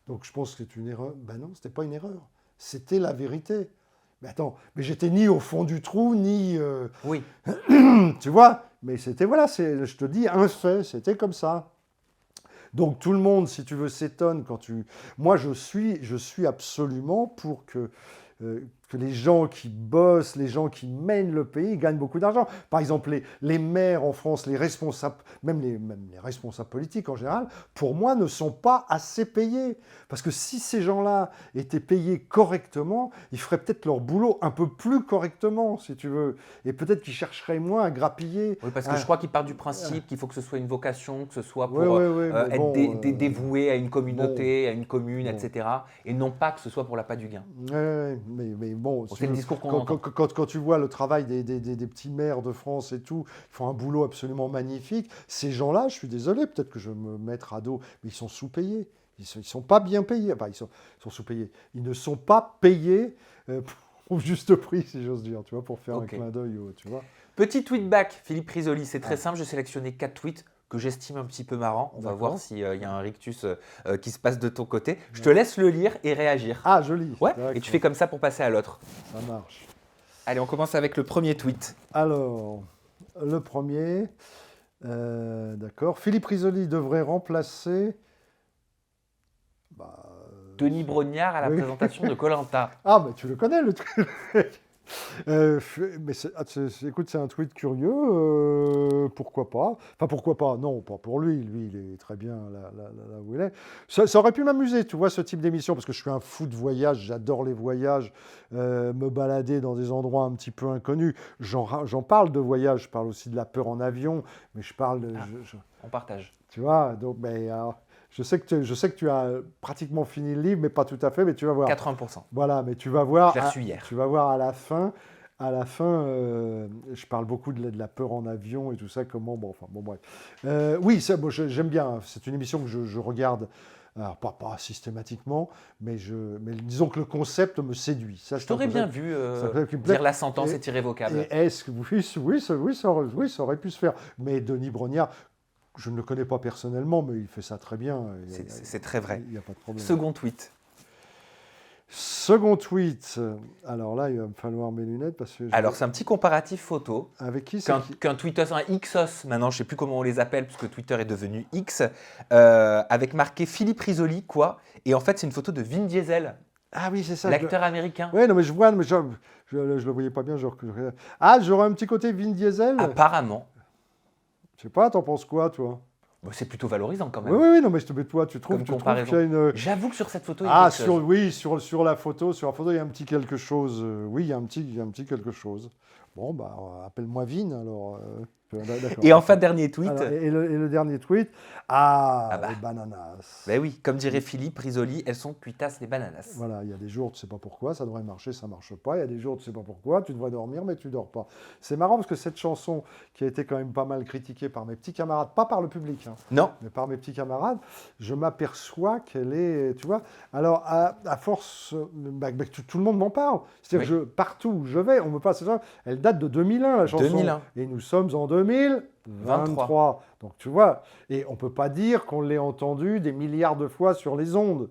Donc, je pense que c'est une erreur. Ben non, ce n'était pas une erreur. C'était la vérité. Mais attends, mais j'étais ni au fond du trou, ni... Oui. Tu vois? Mais c'était, voilà, je te dis, un fait, c'était comme ça. Donc tout le monde, si tu veux, s'étonne quand tu... Moi, je suis absolument pour que que les gens qui bossent, les gens qui mènent le pays gagnent beaucoup d'argent. Par exemple, les maires en France, les responsables, même les responsables politiques en général, pour moi, ne sont pas assez payés. Parce que si ces gens-là étaient payés correctement, ils feraient peut-être leur boulot un peu plus correctement, si tu veux. Et peut-être qu'ils chercheraient moins à grappiller. Oui, parce que je crois qu'il part du principe qu'il faut que ce soit une vocation, que ce soit pour mais être bon, dévoué à une communauté, à une commune, bon. etc. Et non pas que ce soit pour l'appât du gain. Mais bon, C'est le discours qu'on entend. quand tu vois le travail des petits maires de France et tout, ils font un boulot absolument magnifique. Ces gens-là, je suis désolé, peut-être que je vais me mettre à dos, mais ils sont sous-payés. Ils sont pas bien payés. Enfin, ils sont sous-payés. Ils ne sont pas payés au juste prix, si j'ose dire, tu vois, pour faire un clin d'œil, tu vois. Petit tweet back, Philippe Risoli, c'est très simple, j'ai sélectionné 4 tweets que j'estime un petit peu marrants. On va voir s'il y a un rictus qui se passe de ton côté. Je te laisse le lire et réagir. Ah, je lis. Ouais, et tu fais comme ça pour passer à l'autre. Ça marche. Allez, on commence avec le premier tweet. Alors, le premier, d'accord. Philippe Risoli devrait remplacer... Denis Brognard à la présentation de Koh-Lanta. Ah, mais tu le connais, le truc. Mais écoute, c'est un tweet curieux. Pourquoi pas? Enfin, pourquoi pas? Non, pas pour lui. Lui, il est très bien là où il est. Ça aurait pu m'amuser, tu vois, ce type d'émission, parce que je suis un fou de voyage. J'adore les voyages. Me balader dans des endroits un petit peu inconnus. J'en parle de voyage. Je parle aussi de la peur en avion. Mais je parle de... On partage. Tu vois, donc... Mais, je sais que tu as pratiquement fini le livre, mais pas tout à fait, mais tu vas voir. 80%. Voilà, mais tu vas voir. Je l'ai reçu hier. Tu vas voir à la fin. Je parle beaucoup de la peur en avion et tout ça. Comment, bon, bref. Oui, moi, j'aime bien. C'est une émission que je regarde. Alors, pas systématiquement, mais disons que le concept me séduit. Ça, je t'aurais bien vu dire la sentence est irrévocable. Est-ce que oui, ça aurait pu se faire. Mais Denis Brognard. Je ne le connais pas personnellement, mais il fait ça très bien. C'est très vrai. Il n'y a pas de problème. Second tweet. Alors là, il va me falloir mes lunettes parce que... Alors, c'est un petit comparatif photo. Avec qui qu'un Twitter, un Xos, maintenant, je ne sais plus comment on les appelle, puisque Twitter est devenu X, avec marqué Philippe Risoli, quoi. Et en fait, c'est une photo de Vin Diesel. Ah oui, c'est ça. L'acteur américain. Oui, non, mais je vois, mais je le voyais pas bien. Ah, j'aurais un petit côté Vin Diesel. Apparemment. Je sais pas, t'en penses quoi, toi? C'est plutôt valorisant quand même. Oui, non, mais toi, tu trouves qu'il y a une... J'avoue que sur cette photo, il y a quelque chose. Sur la photo, il y a un petit quelque chose. Oui, il y a un petit quelque chose. Bon, appelle-moi Vin, alors... Et enfin, dernier tweet. Alors, et le dernier tweet, les bananas. Ben oui, comme dirait Philippe Risoli, elles sont cuitasses les bananas. Voilà, il y a des jours, tu ne sais pas pourquoi, ça devrait marcher, ça ne marche pas. Il y a des jours, tu ne sais pas pourquoi, tu devrais dormir, mais tu ne dors pas. C'est marrant parce que cette chanson, qui a été quand même pas mal critiquée par mes petits camarades, pas par le public, non, mais par mes petits camarades, je m'aperçois qu'elle est, tu vois, alors à force, tout le monde m'en parle. C'est-à-dire que partout où je vais, on me parle, elle date de 2001, la chanson. 2001. Et nous sommes en 2023. Donc tu vois, et on ne peut pas dire qu'on l'ait entendu des milliards de fois sur les ondes.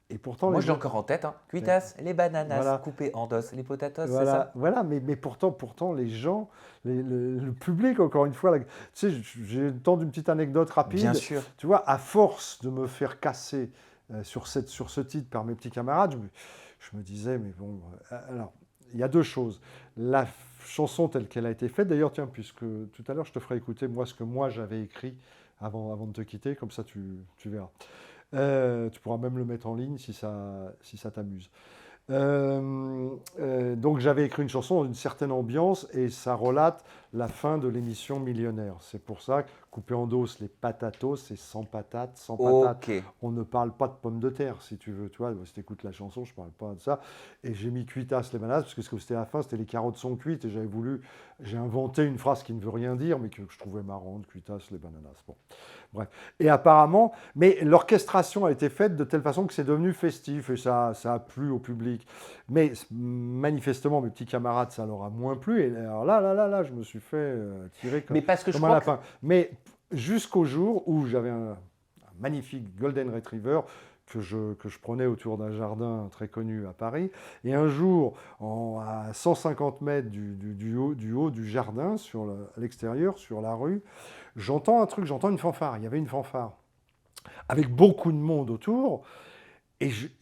Et pourtant, moi, je l'ai encore en tête. Cuitas, les bananas coupées en dos, les potatoes, c'est ça. Voilà, mais pourtant, les gens, le public, encore une fois, tu sais, j'ai le temps d'une petite anecdote rapide. Bien sûr. Tu vois, à force de me faire casser sur ce titre par mes petits camarades, je me disais, mais bon, alors, il y a deux choses. La chanson telle qu'elle a été faite, d'ailleurs, tiens, puisque tout à l'heure, je te ferai écouter ce que moi j'avais écrit avant de te quitter, comme ça tu verras. Tu pourras même le mettre en ligne si ça t'amuse. Donc j'avais écrit une chanson dans une certaine ambiance et ça relate la fin de l'émission Millionnaire. C'est pour ça que coupé en dos, les patatos, c'est sans patates, sans patates. Okay. On ne parle pas de pommes de terre, si tu veux. Tu vois, si tu écoutes la chanson, je ne parle pas de ça. Et j'ai mis cuitas les bananas, parce que c'était à la fin, c'était les carottes sont cuites. Et j'ai inventé une phrase qui ne veut rien dire, mais que je trouvais marrante, cuitas les bananas. Bon. Bref. Et apparemment, mais l'orchestration a été faite de telle façon que c'est devenu festif et ça a plu au public. Mais manifestement, mes petits camarades, ça leur a moins plu. Et alors là, je me suis fait tirer comme un lapin. Mais jusqu'au jour où j'avais un magnifique Golden Retriever que je prenais autour d'un jardin très connu à Paris. Et un jour, à 150 mètres du haut du jardin, à l'extérieur, sur la rue, j'entends une fanfare. Il y avait une fanfare avec beaucoup de monde autour.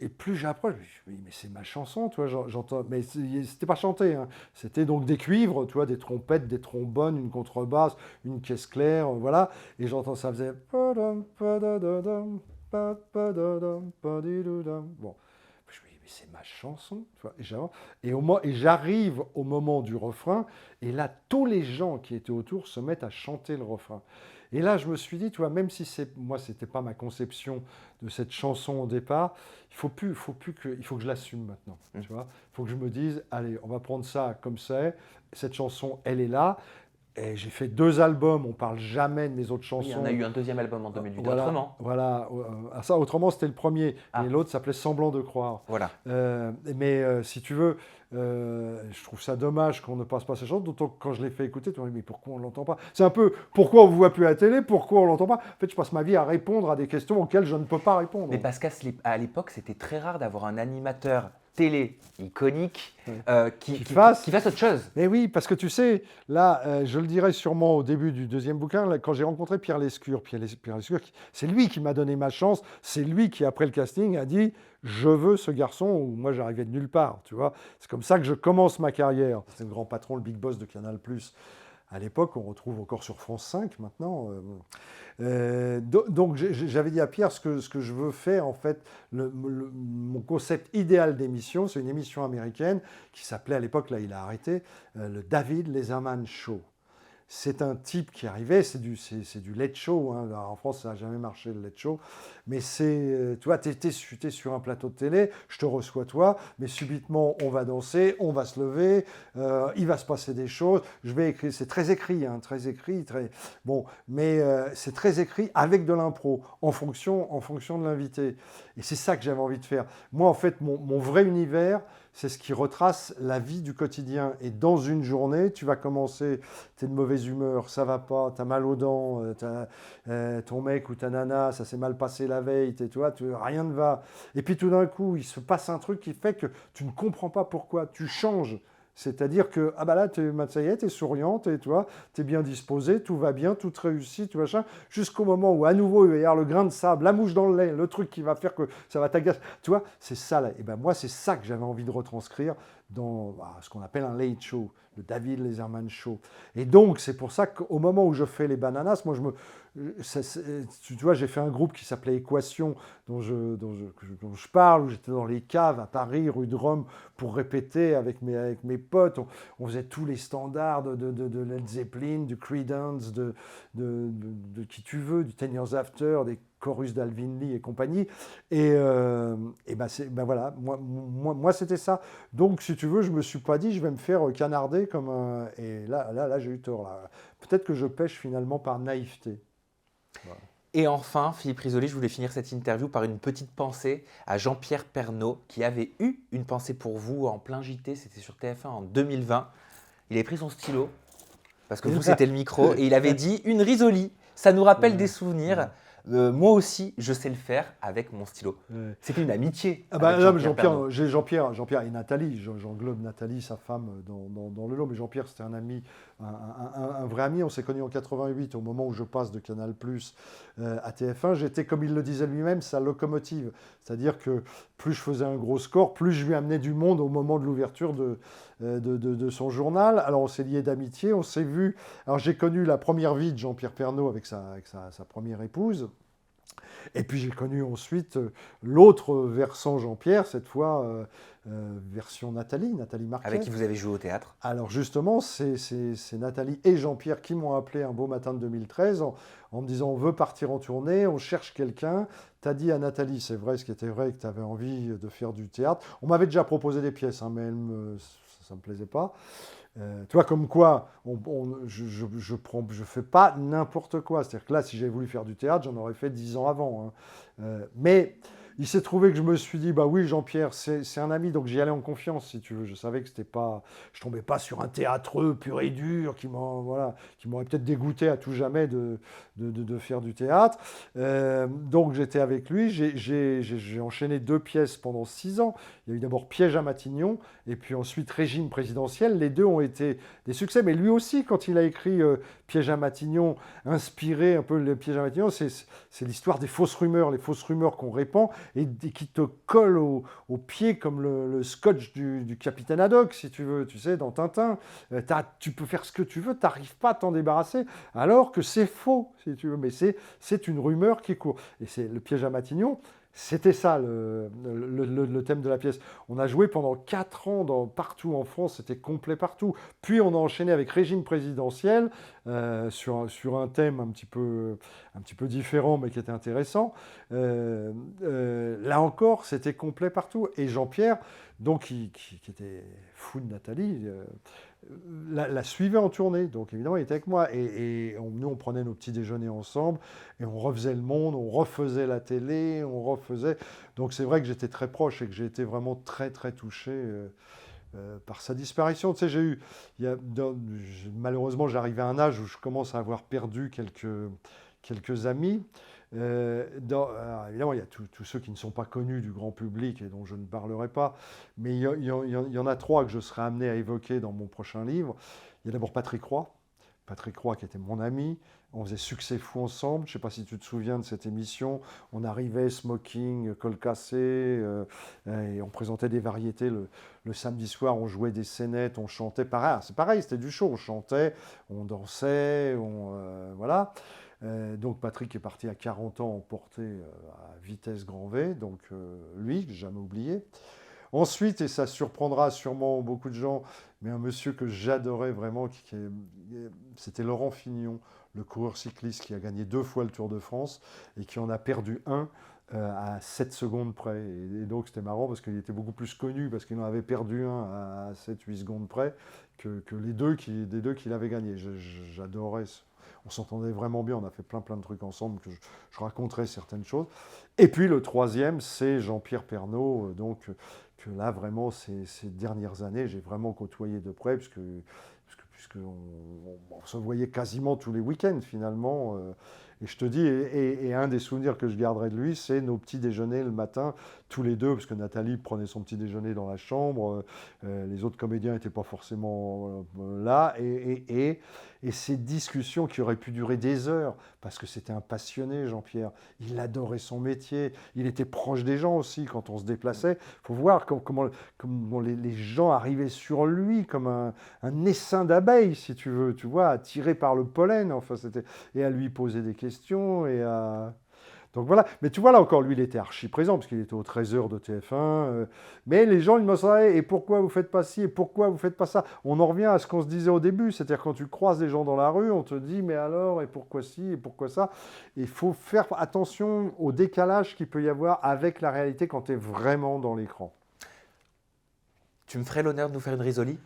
Et plus j'approche, je me dis, mais c'est ma chanson, tu vois, j'entends. Mais c'était pas chanté, hein. C'était donc des cuivres, tu vois, des trompettes, des trombones, une contrebasse, une caisse claire, voilà. Et j'entends ça faisait. Padam, padadadam, padadam, padidudam. Bon, je me dis, mais c'est ma chanson, tu vois. Et j'arrive au moment du refrain, et là, tous les gens qui étaient autour se mettent à chanter le refrain. Et là, je me suis dit, tu vois, même si moi, c'était pas ma conception de cette chanson au départ, il faut que je l'assume maintenant, tu vois. Il faut que je me dise, allez, on va prendre ça comme c'est. Cette chanson, elle est là. Et j'ai fait 2 albums, on parle jamais de mes autres chansons. Oui, on a eu un deuxième album en 2008, Voilà, Autrement. Voilà, ça, Autrement, c'était le premier. Ah. Et l'autre s'appelait Semblant de croire. Voilà. Mais si tu veux, je trouve ça dommage qu'on ne passe pas ces chansons, d'autant que quand je l'ai fait écouter, tu me dis, mais pourquoi on ne l'entend pas? C'est un peu, pourquoi on ne vous voit plus à la télé? Pourquoi on ne l'entend pas? En fait, je passe ma vie à répondre à des questions auxquelles je ne peux pas répondre. Mais parce qu'à l'époque, c'était très rare d'avoir un animateur télé iconique qui fasse autre chose. Mais oui, parce que tu sais, là, je le dirais sûrement au début du deuxième bouquin, là, quand j'ai rencontré Pierre Lescure, c'est lui qui m'a donné ma chance, c'est lui qui, après le casting, a dit « Je veux ce garçon » où moi, j'arrivais de nulle part, tu vois. C'est comme ça que je commence ma carrière. C'est le grand patron, le big boss de Canal+. À l'époque, on retrouve encore sur France 5 maintenant. Donc j'avais dit à Pierre ce que je veux faire, en fait, mon concept idéal d'émission, c'est une émission américaine qui s'appelait à l'époque, là il a arrêté, le David Letterman Show. C'est un type qui arrivait, c'est du late show, hein. En France, ça n'a jamais marché le late show, mais tu vois, tu es sur un plateau de télé, je te reçois toi, mais subitement, on va danser, on va se lever, il va se passer des choses, je vais écrire, c'est très écrit, hein, bon, mais c'est très écrit avec de l'impro, en fonction de l'invité. Et c'est ça que j'avais envie de faire. Moi, en fait, mon vrai univers, c'est ce qui retrace la vie du quotidien. Et dans une journée, tu vas commencer, tu es de mauvaise humeur, ça va pas, tu as mal aux dents, ton mec ou ta nana, ça s'est mal passé la veille, rien ne va. Et puis tout d'un coup, il se passe un truc qui fait que tu ne comprends pas pourquoi, tu changes. C'est-à-dire que, ah bah là, ça y est, t'es souriante, et tu vois, t'es bien disposé, tout va bien, tout réussit, tout machin, jusqu'au moment où, à nouveau, il va y avoir le grain de sable, la mouche dans le lait, le truc qui va faire que ça va t'agacer. Tu vois, c'est ça, là. Et ben moi, c'est ça que j'avais envie de retranscrire dans ce qu'on appelle un late show, le David Letterman Show. Et donc, c'est pour ça qu'au moment où je fais les bananas, moi, tu vois, j'ai fait un groupe qui s'appelait Équation, dont je parle, où j'étais dans les caves à Paris, rue de Rome, pour répéter avec mes potes. On faisait tous les standards de Led Zeppelin, du Creedence, de qui tu veux, du 10 Years After, des chorus d'Alvin Lee et compagnie. Et voilà, moi c'était ça. Donc, si tu veux, je me suis pas dit, je vais me faire canarder comme un... Et là j'ai eu tort. Là. Peut-être que je pêche finalement par naïveté. Voilà. Et enfin, Philippe Risoli, je voulais finir cette interview par une petite pensée à Jean-Pierre Pernaut, qui avait eu une pensée pour vous en plein JT, c'était sur TF1 en 2020. Il avait pris son stylo, parce que vous, c'était le micro, et il avait dit « Une Risoli, ça nous rappelle des souvenirs. Moi aussi, je sais le faire avec mon stylo. » C'était une amitié. J'ai Jean-Pierre et Nathalie. J'englobe Nathalie, sa femme, dans le lot. Mais Jean-Pierre, c'était un ami, un vrai ami. On s'est connus en 88, au moment où je passe de Canal+ à TF1. J'étais, comme il le disait lui-même, sa locomotive. C'est-à-dire que plus je faisais un gros score, plus je lui amenais du monde au moment de l'ouverture de son journal. Alors, on s'est liés d'amitié, on s'est vus. Alors, j'ai connu la première vie de Jean-Pierre Pernaut avec sa première épouse. Et puis, j'ai connu ensuite l'autre versant Jean-Pierre, cette fois version Nathalie Marquet. Avec qui vous avez joué au théâtre. Alors, justement, c'est Nathalie et Jean-Pierre qui m'ont appelé un beau matin de 2013 en me disant « On veut partir en tournée, on cherche quelqu'un. » Tu as dit à Nathalie, c'est vrai, ce qui était vrai, que tu avais envie de faire du théâtre. On m'avait déjà proposé des pièces, hein, mais ça ne me plaisait pas. Tu vois, comme quoi, je fais pas n'importe quoi. C'est-à-dire que là, si j'avais voulu faire du théâtre, j'en aurais fait 10 ans avant. Hein. Mais il s'est trouvé que je me suis dit, bah oui, Jean-Pierre, c'est un ami, donc j'y allais en confiance, si tu veux. Je savais que c'était pas, je tombais pas sur un théâtreux pur et dur qui m'aurait peut-être dégoûté à tout jamais de faire du théâtre. Donc j'étais avec lui. J'ai enchaîné 2 pièces pendant 6 ans. Il y a eu d'abord Piège à Matignon et puis ensuite Régime présidentiel. Les 2 ont été des succès, mais lui aussi, quand il a écrit Piège à Matignon, inspiré un peu le Piège à Matignon, c'est l'histoire des fausses rumeurs, les fausses rumeurs qu'on répand. et qui te colle au pied comme le scotch du capitaine Haddock, si tu veux, tu sais, dans Tintin. Tu peux faire ce que tu veux, tu n'arrives pas à t'en débarrasser, alors que c'est faux, si tu veux, mais c'est une rumeur qui court. Et c'est le piège à Matignon. C'était ça le thème de la pièce. On a joué pendant 4 ans partout en France, c'était complet partout. Puis on a enchaîné avec Régime présidentiel sur un thème un petit peu différent mais qui était intéressant. Là encore, c'était complet partout. Et Jean-Pierre, donc, qui était fou de Nathalie, la suivait en tournée. Donc évidemment, il était avec moi. Nous, on prenait nos petits déjeuners ensemble et on refaisait le monde, on refaisait la télé, on refaisait. Donc c'est vrai que j'étais très proche et que j'ai été vraiment très, très touché par sa disparition. Tu sais, malheureusement, j'arrivais à un âge où je commence à avoir perdu quelques amis. Alors, évidemment, il y a tous ceux qui ne sont pas connus du grand public et dont je ne parlerai pas, mais il y en a 3 que je serai amené à évoquer dans mon prochain livre. Il y a d'abord Patrick Roy qui était mon ami. On faisait Succès fou ensemble. Je ne sais pas si tu te souviens de cette émission. On arrivait, smoking, col cassé, et on présentait des variétés le samedi soir. On jouait des scénettes, on chantait. C'est pareil, c'était du show. On chantait, on dansait, voilà. Donc Patrick est parti à 40 ans emporté à vitesse grand V, donc lui, que j'ai jamais oublié. Ensuite, et ça surprendra sûrement beaucoup de gens, mais un monsieur que j'adorais vraiment, c'était Laurent Fignon, le coureur cycliste qui a gagné 2 fois le Tour de France et qui en a perdu un à 7 secondes près. Et donc c'était marrant parce qu'il était beaucoup plus connu parce qu'il en avait perdu un à 7-8 secondes près que des deux qu'il avait gagné. J'adorais ça. On s'entendait vraiment bien, on a fait plein de trucs ensemble, que je raconterai certaines choses. Et puis le troisième, c'est Jean-Pierre Pernaut, donc que là vraiment ces dernières années, j'ai vraiment côtoyé de près, puisqu'on se voyait quasiment tous les week-ends finalement. Et je te dis, et un des souvenirs que je garderai de lui, c'est nos petits déjeuners le matin, tous les deux, parce que Nathalie prenait son petit déjeuner dans la chambre, les autres comédiens n'étaient pas forcément là, et ces discussions qui auraient pu durer des heures, parce que c'était un passionné, Jean-Pierre, il adorait son métier, il était proche des gens aussi quand on se déplaçait. Il faut voir comment les gens arrivaient sur lui comme un essaim d'abeilles, si tu veux, tu vois, attiré par le pollen, enfin, et à lui poser des questions, Donc voilà, mais tu vois là encore, lui il était archi présent parce qu'il était au 13h de TF1, mais les gens ils me disaient et pourquoi vous faites pas ci et pourquoi vous faites pas ça. On en revient à ce qu'on se disait au début, c'est-à-dire quand tu croises des gens dans la rue, on te dit mais alors et pourquoi ci et pourquoi ça. Il faut faire attention au décalage qu'il peut y avoir avec la réalité quand tu es vraiment dans l'écran. Tu me ferais l'honneur de nous faire une risoli?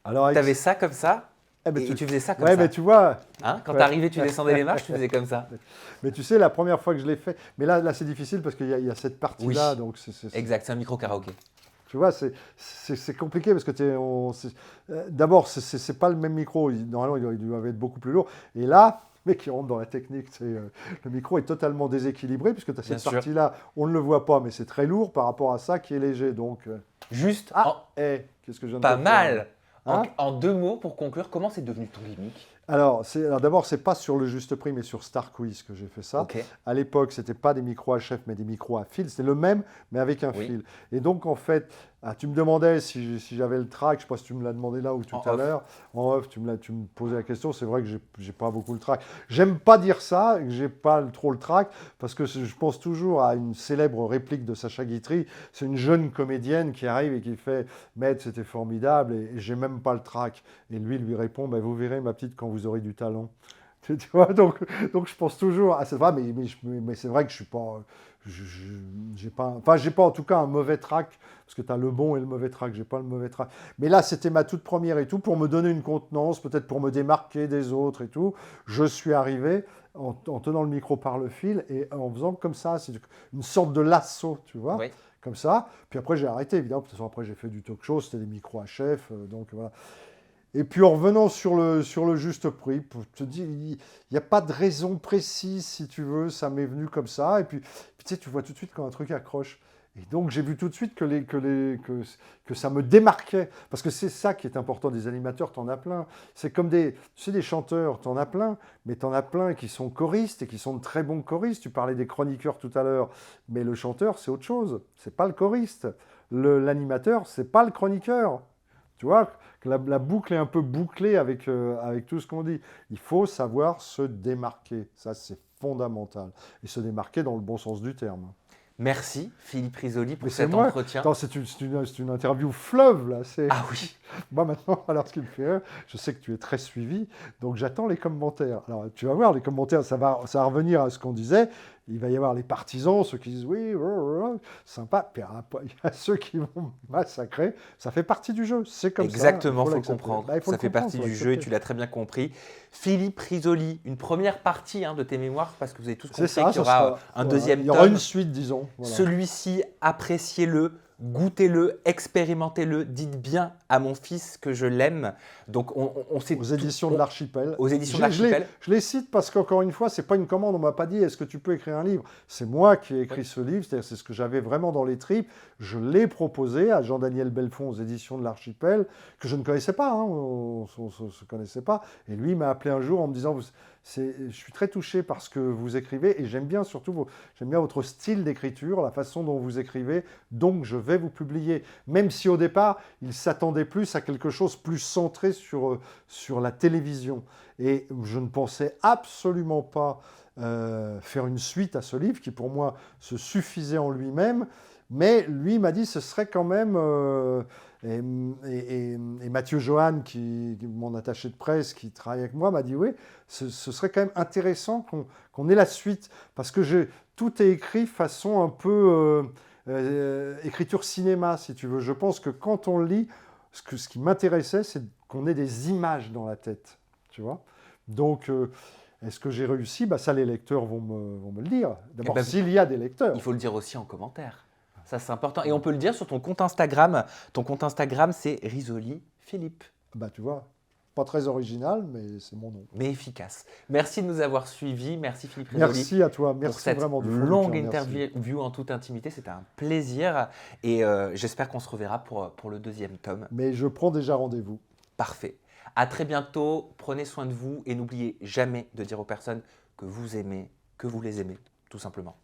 Alors, tu avais ça comme ça et tu faisais ça comme ça. Mais tu vois. Hein, quand tu arrivais, tu descendais les marches, tu faisais comme ça. Mais tu sais, la première fois que je l'ai fait, mais là c'est difficile parce qu'il y a cette partie-là. Oui. Donc exact, c'est un micro karaoké. Tu vois, c'est compliqué parce que d'abord, c'est pas le même micro. Normalement, il doit être beaucoup plus lourd. Et là, mais qui rentre dans la technique, le micro est totalement déséquilibré puisque tu as cette partie-là, on ne le voit pas, mais c'est très lourd par rapport à ça qui est léger. Donc, juste. Qu'est-ce que je viens de pas te mal. faire En 2 mots pour conclure, comment c'est devenu ton gimmick? Alors d'abord, c'est pas sur le juste prix, mais sur Star Quiz que j'ai fait ça. Okay. À l'époque, c'était pas des micros à chef, mais des micros à fil. C'était le même, mais avec un fil. Et donc, en fait, tu me demandais si j'avais le track. Je sais pas si tu me l'as demandé là ou tout à l'heure. En off, tu me posais la question. C'est vrai que j'ai pas beaucoup le track. J'aime pas dire ça, que j'ai pas trop le track, parce que je pense toujours à une célèbre réplique de Sacha Guitry. C'est une jeune comédienne qui arrive et qui fait « Maître, c'était formidable et j'ai même pas le track ». Et lui répond « Vous verrez, ma petite, quand vous aurez du talent ». Tu vois, donc je pense toujours à cette phrase, mais c'est vrai que je suis pas, j'ai pas en tout cas un mauvais track, parce que tu as le bon et le mauvais track, j'ai pas le mauvais track. Mais là, c'était ma toute première et tout, pour me donner une contenance, peut-être pour me démarquer des autres et tout. Je suis arrivé en tenant le micro par le fil et en faisant comme ça, c'est une sorte de lasso, tu vois. Oui. Comme ça. Puis après, j'ai arrêté, évidemment. De toute façon, après, j'ai fait du talk show, c'était des micros à chef, donc voilà. Et puis en revenant sur le juste prix, pour te dire, il n'y a pas de raison précise, si tu veux, ça m'est venu comme ça. Et puis tu sais, tu vois tout de suite quand un truc accroche. Et donc j'ai vu tout de suite que ça me démarquait. Parce que c'est ça qui est important des animateurs, t'en as plein. C'est comme des chanteurs, t'en as plein, mais t'en as plein qui sont choristes et qui sont de très bons choristes. Tu parlais des chroniqueurs tout à l'heure, mais le chanteur, c'est autre chose. C'est pas le choriste. L'animateur, c'est pas le chroniqueur. Tu vois, la boucle est un peu bouclée avec tout ce qu'on dit. Il faut savoir se démarquer. Ça, c'est fondamental. Et se démarquer dans le bon sens du terme. Merci Philippe Risoli pour Mais cet moi. entretien. Attends, c'est une interview fleuve, là. Ah oui. Moi, maintenant, alors ce qui me fait rire, je sais que tu es très suivi, donc j'attends les commentaires. Alors, tu vas voir, les commentaires, ça va revenir à ce qu'on disait. Il va y avoir les partisans, ceux qui disent oui, sympa. Puis il y a ceux qui vont massacrer. Ça fait partie du jeu. C'est comme Exactement, ça. il faut le comprendre. Ça fait partie du jeu et tu l'as très bien compris. Philippe Risoli, une première partie de tes mémoires, parce que vous avez tous compris qu'il y aura un deuxième tome. Il y aura une suite, disons. Voilà. Celui-ci, appréciez-le, goûtez-le, expérimentez-le, dites bien à mon fils que je l'aime. Donc on sait aux éditions de l'Archipel. Aux éditions de l'Archipel. Je les cite parce qu'encore une fois, c'est pas une commande. On m'a pas dit est-ce que tu peux écrire un livre. C'est moi qui ai écrit ce livre. C'est-à-dire c'est ce que j'avais vraiment dans les tripes. Je l'ai proposé à Jean-Daniel Belfond aux éditions de l'Archipel que je ne connaissais pas. On se connaissait pas. Et lui m'a appelé un jour en me disant je suis très touché par ce que vous écrivez et j'aime bien surtout j'aime bien votre style d'écriture, la façon dont vous écrivez, donc je vais vous publier. Même si au départ, il s'attendait plus à quelque chose plus centré sur la télévision. Et je ne pensais absolument pas faire une suite à ce livre qui pour moi se suffisait en lui-même, mais lui m'a dit ce serait quand même... Et Mathieu Johan, mon attaché de presse, qui travaille avec moi, m'a dit oui, ce serait quand même intéressant qu'on ait la suite, parce que tout est écrit façon un peu écriture cinéma, si tu veux. Je pense que quand on lit, ce qui m'intéressait, c'est qu'on ait des images dans la tête, tu vois. Donc, est-ce que j'ai réussi ? Ça, les lecteurs vont me le dire. D'abord, s'il y a des lecteurs. Il faut le dire aussi en commentaire. Ça, c'est important. Et on peut le dire sur ton compte Instagram. Ton compte Instagram, c'est Risoli Philippe. Tu vois, pas très original, mais c'est mon nom. Mais efficace. Merci de nous avoir suivis. Merci Philippe Risoli. Merci à toi. Merci pour cette vraiment de longue interview en toute intimité. C'était un plaisir. Et j'espère qu'on se reverra pour le deuxième tome. Mais je prends déjà rendez-vous. Parfait. À très bientôt. Prenez soin de vous. Et n'oubliez jamais de dire aux personnes que vous aimez, que vous les aimez, tout simplement.